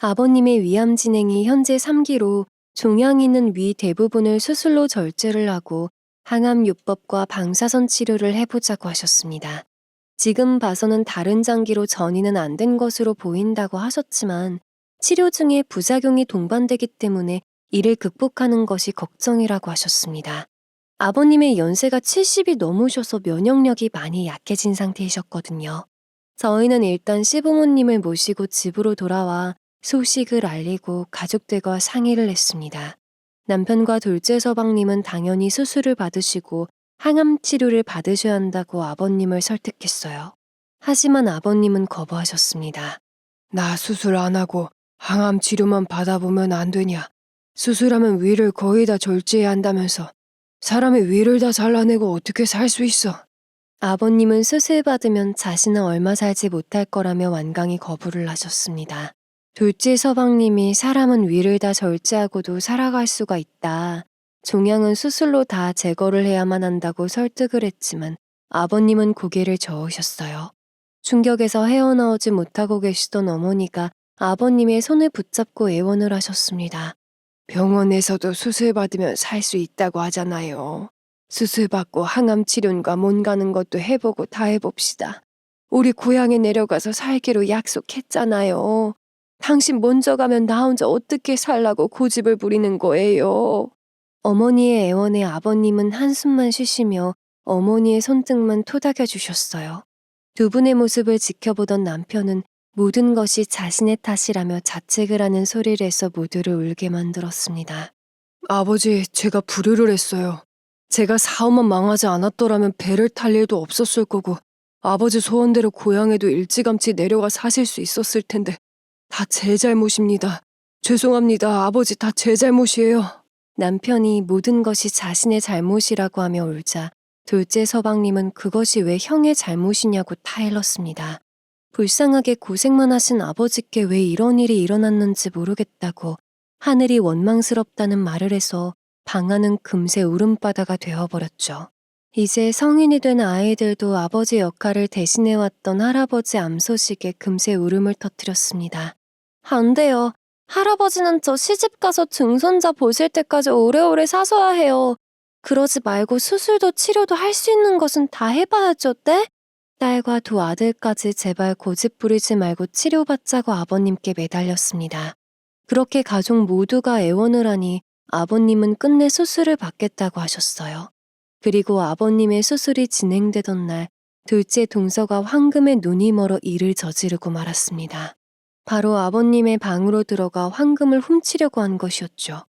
아버님의 위암 진행이 현재 3기로 종양 있는 위 대부분을 수술로 절제를 하고 항암요법과 방사선 치료를 해보자고 하셨습니다. 지금 봐서는 다른 장기로 전이는 안 된 것으로 보인다고 하셨지만 치료 중에 부작용이 동반되기 때문에 이를 극복하는 것이 걱정이라고 하셨습니다. 아버님의 연세가 70이 넘으셔서 면역력이 많이 약해진 상태이셨거든요. 저희는 일단 시부모님을 모시고 집으로 돌아와 소식을 알리고 가족들과 상의를 했습니다. 남편과 둘째 서방님은 당연히 수술을 받으시고 항암 치료를 받으셔야 한다고 아버님을 설득했어요. 하지만 아버님은 거부하셨습니다. 나 수술 안 하고 항암 치료만 받아보면 안 되냐. 수술하면 위를 거의 다 절제해야 한다면서. 사람의 위를 다 잘라내고 어떻게 살 수 있어. 아버님은 수술 받으면 자신은 얼마 살지 못할 거라며 완강히 거부를 하셨습니다. 둘째 서방님이 사람은 위를 다 절제하고도 살아갈 수가 있다. 종양은 수술로 다 제거를 해야만 한다고 설득을 했지만 아버님은 고개를 저으셨어요. 충격에서 헤어나오지 못하고 계시던 어머니가 아버님의 손을 붙잡고 애원을 하셨습니다. 병원에서도 수술 받으면 살 수 있다고 하잖아요. 수술 받고 항암 치료인가 뭔 가는 것도 해보고 다 해봅시다. 우리 고향에 내려가서 살기로 약속했잖아요. 당신 먼저 가면 나 혼자 어떻게 살라고 고집을 부리는 거예요. 어머니의 애원에 아버님은 한숨만 쉬시며 어머니의 손등만 토닥여 주셨어요. 두 분의 모습을 지켜보던 남편은 모든 것이 자신의 탓이라며 자책을 하는 소리를 해서 모두를 울게 만들었습니다. 아버지, 제가 불효를 했어요. 제가 사업만 망하지 않았더라면 배를 탈 일도 없었을 거고 아버지 소원대로 고향에도 일찌감치 내려가 사실 수 있었을 텐데 다 제 잘못입니다. 죄송합니다. 아버지 다 제 잘못이에요. 남편이 모든 것이 자신의 잘못이라고 하며 울자 둘째 서방님은 그것이 왜 형의 잘못이냐고 타일렀습니다. 불쌍하게 고생만 하신 아버지께 왜 이런 일이 일어났는지 모르겠다고 하늘이 원망스럽다는 말을 해서 방안은 금세 울음바다가 되어버렸죠. 이제 성인이 된 아이들도 아버지 역할을 대신해왔던 할아버지 암 소식에 금세 울음을 터뜨렸습니다. 안 돼요. 할아버지는 저 시집가서 증손자 보실 때까지 오래오래 사셔야 해요. 그러지 말고 수술도 치료도 할 수 있는 것은 다 해봐야죠, 네? 딸과 두 아들까지 제발 고집 부리지 말고 치료받자고 아버님께 매달렸습니다. 그렇게 가족 모두가 애원을 하니 아버님은 끝내 수술을 받겠다고 하셨어요. 그리고 아버님의 수술이 진행되던 날 둘째 동서가 황금에 눈이 멀어 일을 저지르고 말았습니다. 바로 아버님의 방으로 들어가 황금을 훔치려고 한 것이었죠.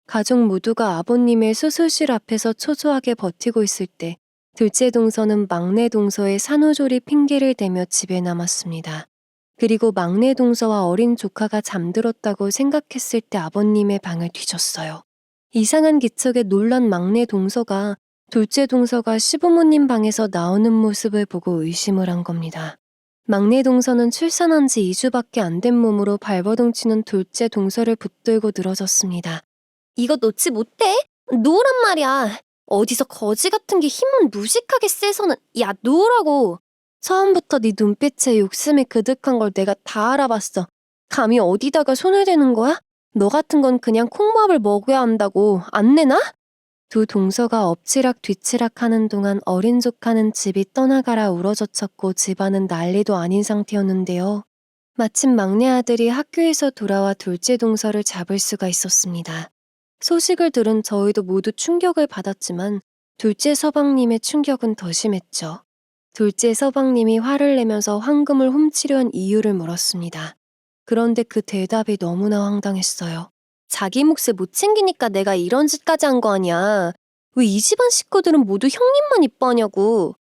가족 모두가 아버님의 수술실 앞에서 초조하게 버티고 있을 때 둘째 동서는 막내 동서의 산후조리 핑계를 대며 집에 남았습니다. 그리고 막내 동서와 어린 조카가 잠들었다고 생각했을 때 아버님의 방을 뒤졌어요. 이상한 기척에 놀란 막내 동서가 둘째 동서가 시부모님 방에서 나오는 모습을 보고 의심을 한 겁니다. 막내 동서는 출산한 지 2주밖에 안 된 몸으로 발버둥 치는 둘째 동서를 붙들고 늘어졌습니다. 이거 놓지 못해? 놓으란 말이야. 어디서 거지 같은 게 힘은 무식하게 세서는. 야, 놓으라고. 처음부터 네 눈빛에 욕심이 그득한 걸 내가 다 알아봤어. 감히 어디다가 손을 대는 거야? 너 같은 건 그냥 콩밥을 먹어야 한다고. 안 내나? 두 동서가 엎치락 뒤치락 하는 동안 어린 조카는 집이 떠나가라 울어젖혔고 집안은 난리도 아닌 상태였는데요. 마침 막내 아들이 학교에서 돌아와 둘째 동서를 잡을 수가 있었습니다. 소식을 들은 저희도 모두 충격을 받았지만 둘째 서방님의 충격은 더 심했죠. 둘째 서방님이 화를 내면서 황금을 훔치려한 이유를 물었습니다. 그런데 그 대답이 너무나 황당했어요. 자기 몫을 못 챙기니까 내가 이런 짓까지 한 거 아니야. 왜 이 집안 식구들은 모두 형님만 이뻐하냐고.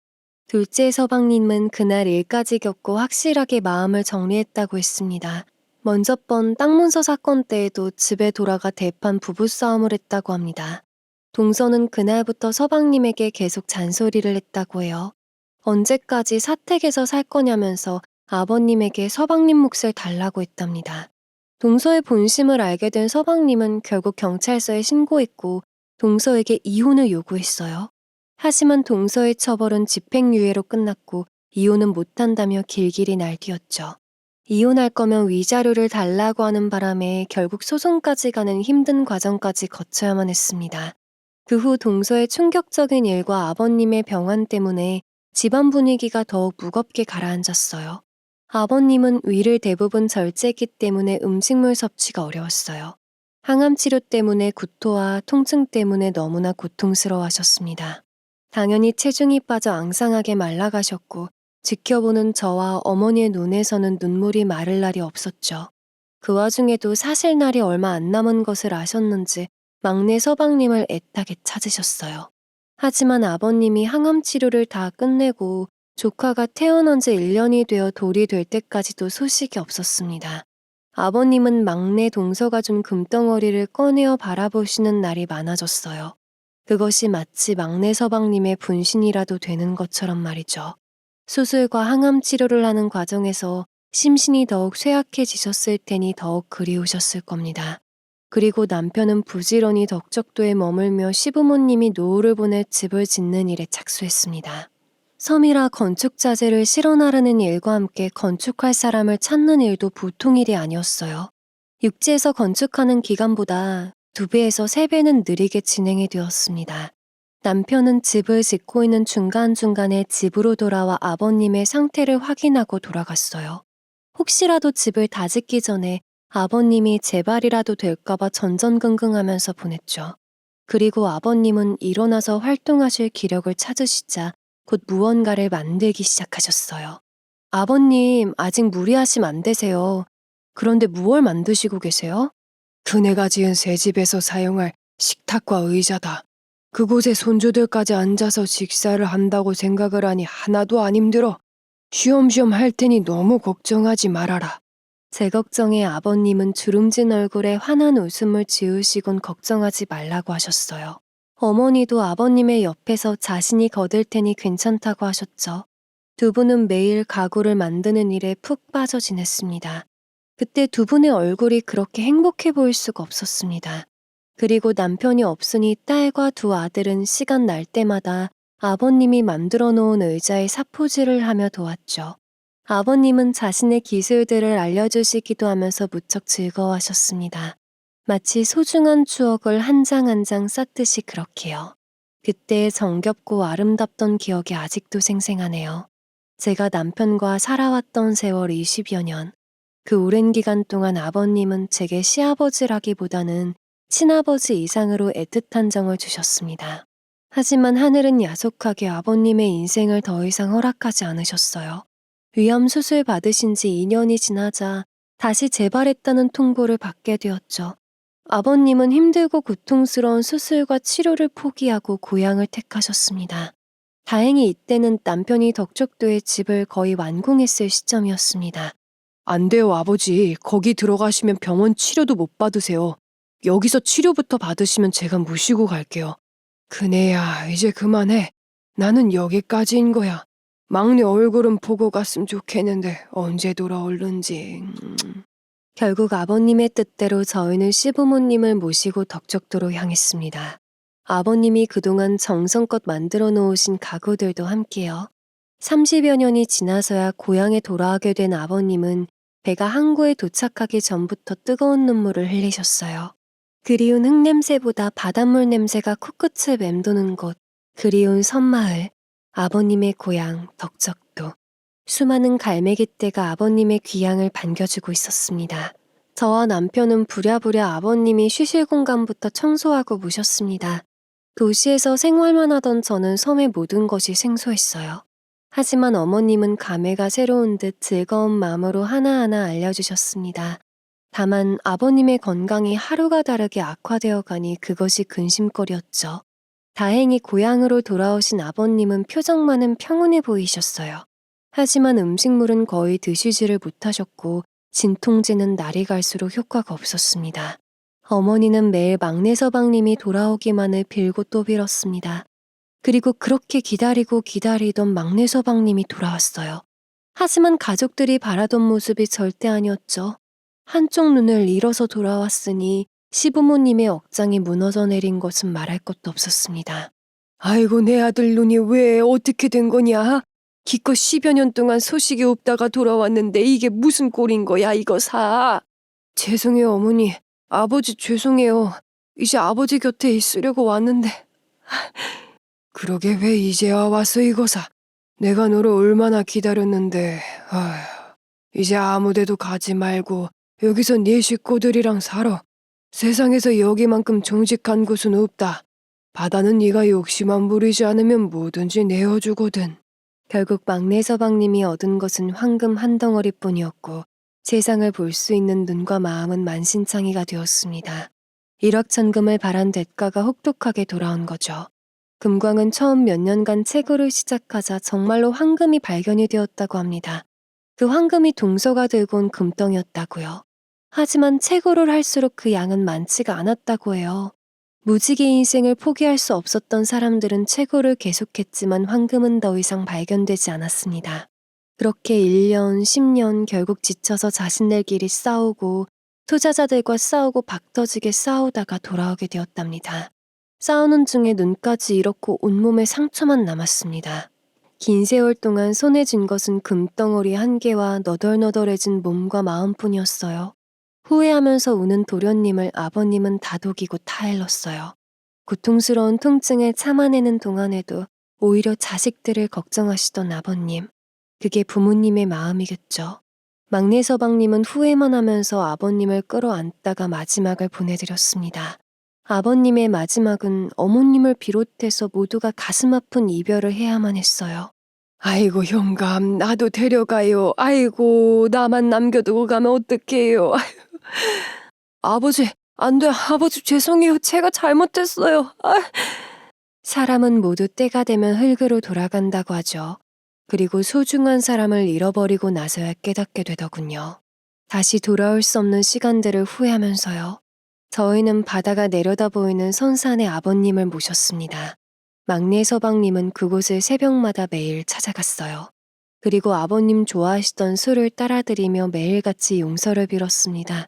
둘째 서방님은 그날 일까지 겪고 확실하게 마음을 정리했다고 했습니다. 먼저 번 땅 문서 사건 때에도 집에 돌아가 대판 부부싸움을 했다고 합니다. 동서는 그날부터 서방님에게 계속 잔소리를 했다고 해요. 언제까지 사택에서 살 거냐면서 아버님에게 서방님 몫을 달라고 했답니다. 동서의 본심을 알게 된 서방님은 결국 경찰서에 신고했고 동서에게 이혼을 요구했어요. 하지만 동서의 처벌은 집행유예로 끝났고 이혼은 못한다며 길길이 날뛰었죠. 이혼할 거면 위자료를 달라고 하는 바람에 결국 소송까지 가는 힘든 과정까지 거쳐야만 했습니다. 그 후 동서의 충격적인 일과 아버님의 병환 때문에 집안 분위기가 더욱 무겁게 가라앉았어요. 아버님은 위를 대부분 절제했기 때문에 음식물 섭취가 어려웠어요. 항암 치료 때문에 구토와 통증 때문에 너무나 고통스러워하셨습니다. 당연히 체중이 빠져 앙상하게 말라가셨고 지켜보는 저와 어머니의 눈에서는 눈물이 마를 날이 없었죠. 그 와중에도 사실 날이 얼마 안 남은 것을 아셨는지 막내 서방님을 애타게 찾으셨어요. 하지만 아버님이 항암 치료를 다 끝내고 조카가 태어난 지 1년이 되어 돌이 될 때까지도 소식이 없었습니다. 아버님은 막내 동서가 준 금덩어리를 꺼내어 바라보시는 날이 많아졌어요. 그것이 마치 막내 서방님의 분신이라도 되는 것처럼 말이죠. 수술과 항암 치료를 하는 과정에서 심신이 더욱 쇠약해지셨을 테니 더욱 그리우셨을 겁니다. 그리고 남편은 부지런히 덕적도에 머물며 시부모님이 노후를 보낼 집을 짓는 일에 착수했습니다. 섬이라 건축 자재를 실어 나르는 일과 함께 건축할 사람을 찾는 일도 보통 일이 아니었어요. 육지에서 건축하는 기간보다 2배에서 3배는 느리게 진행이 되었습니다. 남편은 집을 짓고 있는 중간중간에 집으로 돌아와 아버님의 상태를 확인하고 돌아갔어요. 혹시라도 집을 다 짓기 전에 아버님이 재발이라도 될까봐 전전긍긍하면서 보냈죠. 그리고 아버님은 일어나서 활동하실 기력을 찾으시자 곧 무언가를 만들기 시작하셨어요. 아버님, 아직 무리하시면 안 되세요. 그런데 무얼 만드시고 계세요? 그네가 지은 새 집에서 사용할 식탁과 의자다. 그곳에 손주들까지 앉아서 식사를 한다고 생각을 하니 하나도 안 힘들어. 쉬엄쉬엄 할 테니 너무 걱정하지 말아라. 제 걱정에 아버님은 주름진 얼굴에 환한 웃음을 지으시곤 걱정하지 말라고 하셨어요. 어머니도 아버님의 옆에서 자신이 거들 테니 괜찮다고 하셨죠. 두 분은 매일 가구를 만드는 일에 푹 빠져 지냈습니다. 그때 두 분의 얼굴이 그렇게 행복해 보일 수가 없었습니다. 그리고 남편이 없으니 딸과 두 아들은 시간 날 때마다 아버님이 만들어 놓은 의자에 사포질을 하며 도왔죠. 아버님은 자신의 기술들을 알려주시기도 하면서 무척 즐거워하셨습니다. 마치 소중한 추억을 한 장 한 장 쌓듯이 그렇게요. 그때의 정겹고 아름답던 기억이 아직도 생생하네요. 제가 남편과 살아왔던 세월 20여 년. 그 오랜 기간 동안 아버님은 제게 시아버지라기보다는 친아버지 이상으로 애틋한 정을 주셨습니다. 하지만 하늘은 야속하게 아버님의 인생을 더 이상 허락하지 않으셨어요. 위암 수술 받으신 지 2년이 지나자 다시 재발했다는 통보를 받게 되었죠. 아버님은 힘들고 고통스러운 수술과 치료를 포기하고 고향을 택하셨습니다. 다행히 이때는 남편이 덕적도의 집을 거의 완공했을 시점이었습니다. 안 돼요, 아버지. 거기 들어가시면 병원 치료도 못 받으세요. 여기서 치료부터 받으시면 제가 모시고 갈게요. 그네야, 이제 그만해. 나는 여기까지인 거야. 막내 얼굴은 보고 갔으면 좋겠는데 언제 돌아올는지. 결국 아버님의 뜻대로 저희는 시부모님을 모시고 덕적도로 향했습니다. 아버님이 그동안 정성껏 만들어 놓으신 가구들도 함께요. 30여 년이 지나서야 고향에 돌아가게 된 아버님은 배가 항구에 도착하기 전부터 뜨거운 눈물을 흘리셨어요. 그리운 흙냄새보다 바닷물 냄새가 코끝을 맴도는 곳, 그리운 섬마을, 아버님의 고향 덕적도. 수많은 갈매기떼가 아버님의 귀향을 반겨주고 있었습니다. 저와 남편은 부랴부랴 아버님이 쉬실 공간부터 청소하고 모셨습니다. 도시에서 생활만 하던 저는 섬의 모든 것이 생소했어요. 하지만 어머님은 감회가 새로운 듯 즐거운 마음으로 하나하나 알려주셨습니다. 다만 아버님의 건강이 하루가 다르게 악화되어 가니 그것이 근심거리였죠. 다행히 고향으로 돌아오신 아버님은 표정만은 평온해 보이셨어요. 하지만 음식물은 거의 드시지를 못하셨고 진통제는 날이 갈수록 효과가 없었습니다. 어머니는 매일 막내 서방님이 돌아오기만을 빌고 또 빌었습니다. 그리고 그렇게 기다리고 기다리던 막내 서방님이 돌아왔어요. 하지만 가족들이 바라던 모습이 절대 아니었죠. 한쪽 눈을 잃어서 돌아왔으니 시부모님의 억장이 무너져 내린 것은 말할 것도 없었습니다. 아이고, 내 아들 눈이 왜 어떻게 된 거냐? 기껏 10여 년 동안 소식이 없다가 돌아왔는데 이게 무슨 꼴인 거야, 이거 사. 죄송해요, 어머니. 아버지 죄송해요. 이제 아버지 곁에 있으려고 왔는데. 그러게 왜 이제야 와서 이거 사. 내가 너를 얼마나 기다렸는데. 아휴, 이제 아무데도 가지 말고 여기서 네 식구들이랑 살아. 세상에서 여기만큼 정직한 곳은 없다. 바다는 네가 욕심만 부리지 않으면 뭐든지 내어주거든. 결국 막내 서방님이 얻은 것은 황금 한 덩어리뿐이었고 세상을 볼 수 있는 눈과 마음은 만신창이가 되었습니다. 일확천금을 바란 대가가 혹독하게 돌아온 거죠. 금광은 처음 몇 년간 채굴을 시작하자 정말로 황금이 발견이 되었다고 합니다. 그 황금이 동서가 들고 온 금덩이였다고요. 하지만 채굴을 할수록 그 양은 많지가 않았다고 해요. 무지개 인생을 포기할 수 없었던 사람들은 채굴을 계속했지만 황금은 더 이상 발견되지 않았습니다. 그렇게 1년, 10년 결국 지쳐서 자신들끼리 싸우고 투자자들과 싸우고 박터지게 싸우다가 돌아오게 되었답니다. 싸우는 중에 눈까지 잃었고 온몸에 상처만 남았습니다. 긴 세월 동안 손에 쥔 것은 금덩어리 한 개와 너덜너덜해진 몸과 마음뿐이었어요. 후회하면서 우는 도련님을 아버님은 다독이고 타일렀어요. 고통스러운 통증을 참아내는 동안에도 오히려 자식들을 걱정하시던 아버님. 그게 부모님의 마음이겠죠. 막내 서방님은 후회만 하면서 아버님을 끌어안다가 마지막을 보내드렸습니다. 아버님의 마지막은 어머님을 비롯해서 모두가 가슴 아픈 이별을 해야만 했어요. 아이고, 영감, 나도 데려가요. 아이고, 나만 남겨두고 가면 어떡해요. 아버지, 안 돼. 아버지 죄송해요. 제가 잘못했어요. 사람은 모두 때가 되면 흙으로 돌아간다고 하죠. 그리고 소중한 사람을 잃어버리고 나서야 깨닫게 되더군요. 다시 돌아올 수 없는 시간들을 후회하면서요. 저희는 바다가 내려다 보이는 선산에 아버님을 모셨습니다. 막내 서방님은 그곳을 새벽마다 매일 찾아갔어요. 그리고 아버님 좋아하시던 술을 따라드리며 매일같이 용서를 빌었습니다.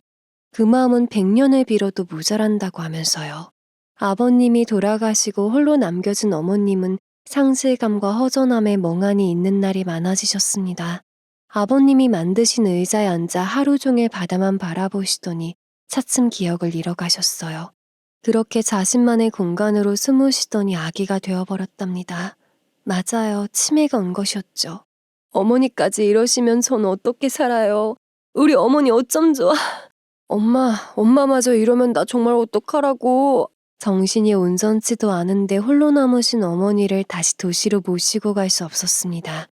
그 마음은 100년을 빌어도 모자란다고 하면서요. 아버님이 돌아가시고 홀로 남겨진 어머님은 상실감과 허전함에 멍하니 있는 날이 많아지셨습니다. 아버님이 만드신 의자에 앉아 하루 종일 바다만 바라보시더니 차츰 기억을 잃어가셨어요. 그렇게 자신만의 공간으로 숨으시더니 아기가 되어버렸답니다. 맞아요. 치매가 온 것이었죠. 어머니까지 이러시면 전 어떻게 살아요? 우리 어머니 어쩜 좋아. 엄마마저 이러면 나 정말 어떡하라고. 정신이 온전치도 않은데 홀로 남으신 어머니를 다시 도시로 모시고 갈 수 없었습니다.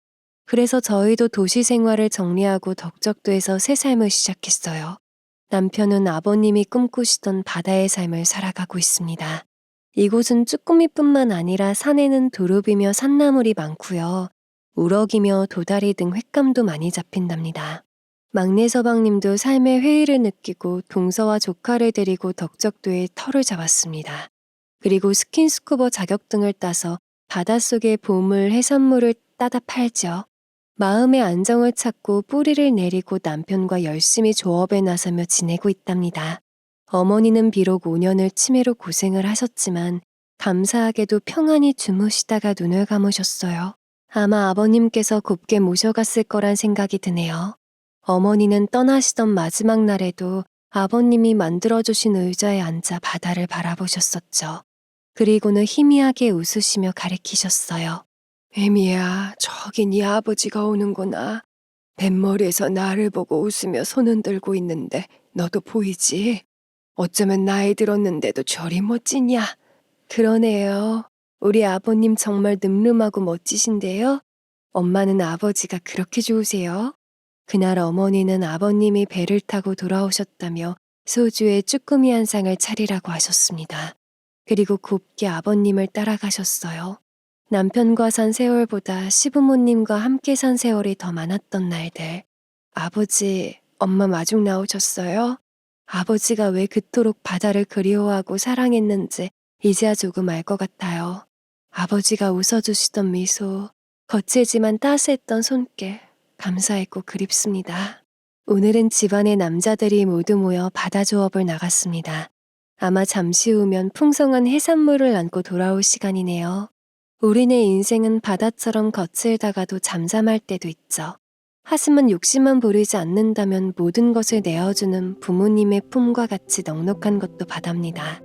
그래서 저희도 도시 생활을 정리하고 덕적도에서 새 삶을 시작했어요. 남편은 아버님이 꿈꾸시던 바다의 삶을 살아가고 있습니다. 이곳은 쭈꾸미뿐만 아니라 산에는 도루비며 산나물이 많고요. 우럭이며 도다리 등 횟감도 많이 잡힌답니다. 막내 서방님도 삶의 회의를 느끼고 동서와 조카를 데리고 덕적도에 터를 잡았습니다. 그리고 스킨스쿠버 자격증을 따서 바닷속의 보물, 해산물을 따다 팔죠. 마음의 안정을 찾고 뿌리를 내리고 남편과 열심히 조업에 나서며 지내고 있답니다. 어머니는 비록 5년을 치매로 고생을 하셨지만 감사하게도 평안히 주무시다가 눈을 감으셨어요. 아마 아버님께서 곱게 모셔갔을 거란 생각이 드네요. 어머니는 떠나시던 마지막 날에도 아버님이 만들어주신 의자에 앉아 바다를 바라보셨었죠. 그리고는 희미하게 웃으시며 가리키셨어요. 에미야, 저기 네 아버지가 오는구나. 뱃머리에서 나를 보고 웃으며 손 흔들고 있는데 너도 보이지? 어쩌면 나이 들었는데도 저리 멋지냐? 그러네요. 우리 아버님 정말 늠름하고 멋지신데요. 엄마는 아버지가 그렇게 좋으세요? 그날 어머니는 아버님이 배를 타고 돌아오셨다며 소주에 쭈꾸미 한 상을 차리라고 하셨습니다. 그리고 곱게 아버님을 따라가셨어요. 남편과 산 세월보다 시부모님과 함께 산 세월이 더 많았던 날들. 아버지, 엄마 마중 나오셨어요? 아버지가 왜 그토록 바다를 그리워하고 사랑했는지 이제야 조금 알 것 같아요. 아버지가 웃어주시던 미소, 거칠지만 따스했던 손길, 감사했고 그립습니다. 오늘은 집안의 남자들이 모두 모여 바다 조업을 나갔습니다. 아마 잠시 후면 풍성한 해산물을 안고 돌아올 시간이네요. 우리네 인생은 바다처럼 거칠다가도 잠잠할 때도 있죠. 하지만 욕심만 부리지 않는다면 모든 것을 내어주는 부모님의 품과 같이 넉넉한 것도 바다입니다.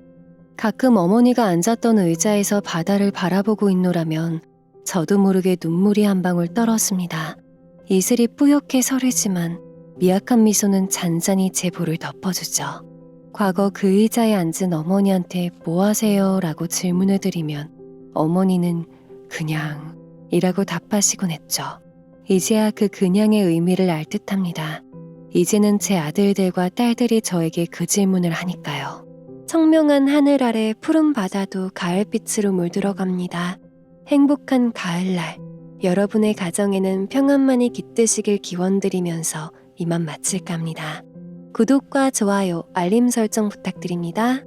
가끔 어머니가 앉았던 의자에서 바다를 바라보고 있노라면 저도 모르게 눈물이 한 방울 떨어집니다. 이슬이 뿌옇게 서리지만 미약한 미소는 잔잔히 제 볼을 덮어주죠. 과거 그 의자에 앉은 어머니한테 뭐 하세요? 라고 질문을 드리면 어머니는 그냥 이라고 답하시곤 했죠. 이제야 그 그냥의 의미를 알 듯합니다. 이제는 제 아들들과 딸들이 저에게 그 질문을 하니까요. 청명한 하늘 아래 푸른 바다도 가을빛으로 물들어갑니다. 행복한 가을날, 여러분의 가정에는 평안만이 깃드시길 기원드리면서 이만 마칠까 합니다. 구독과 좋아요, 알림 설정 부탁드립니다.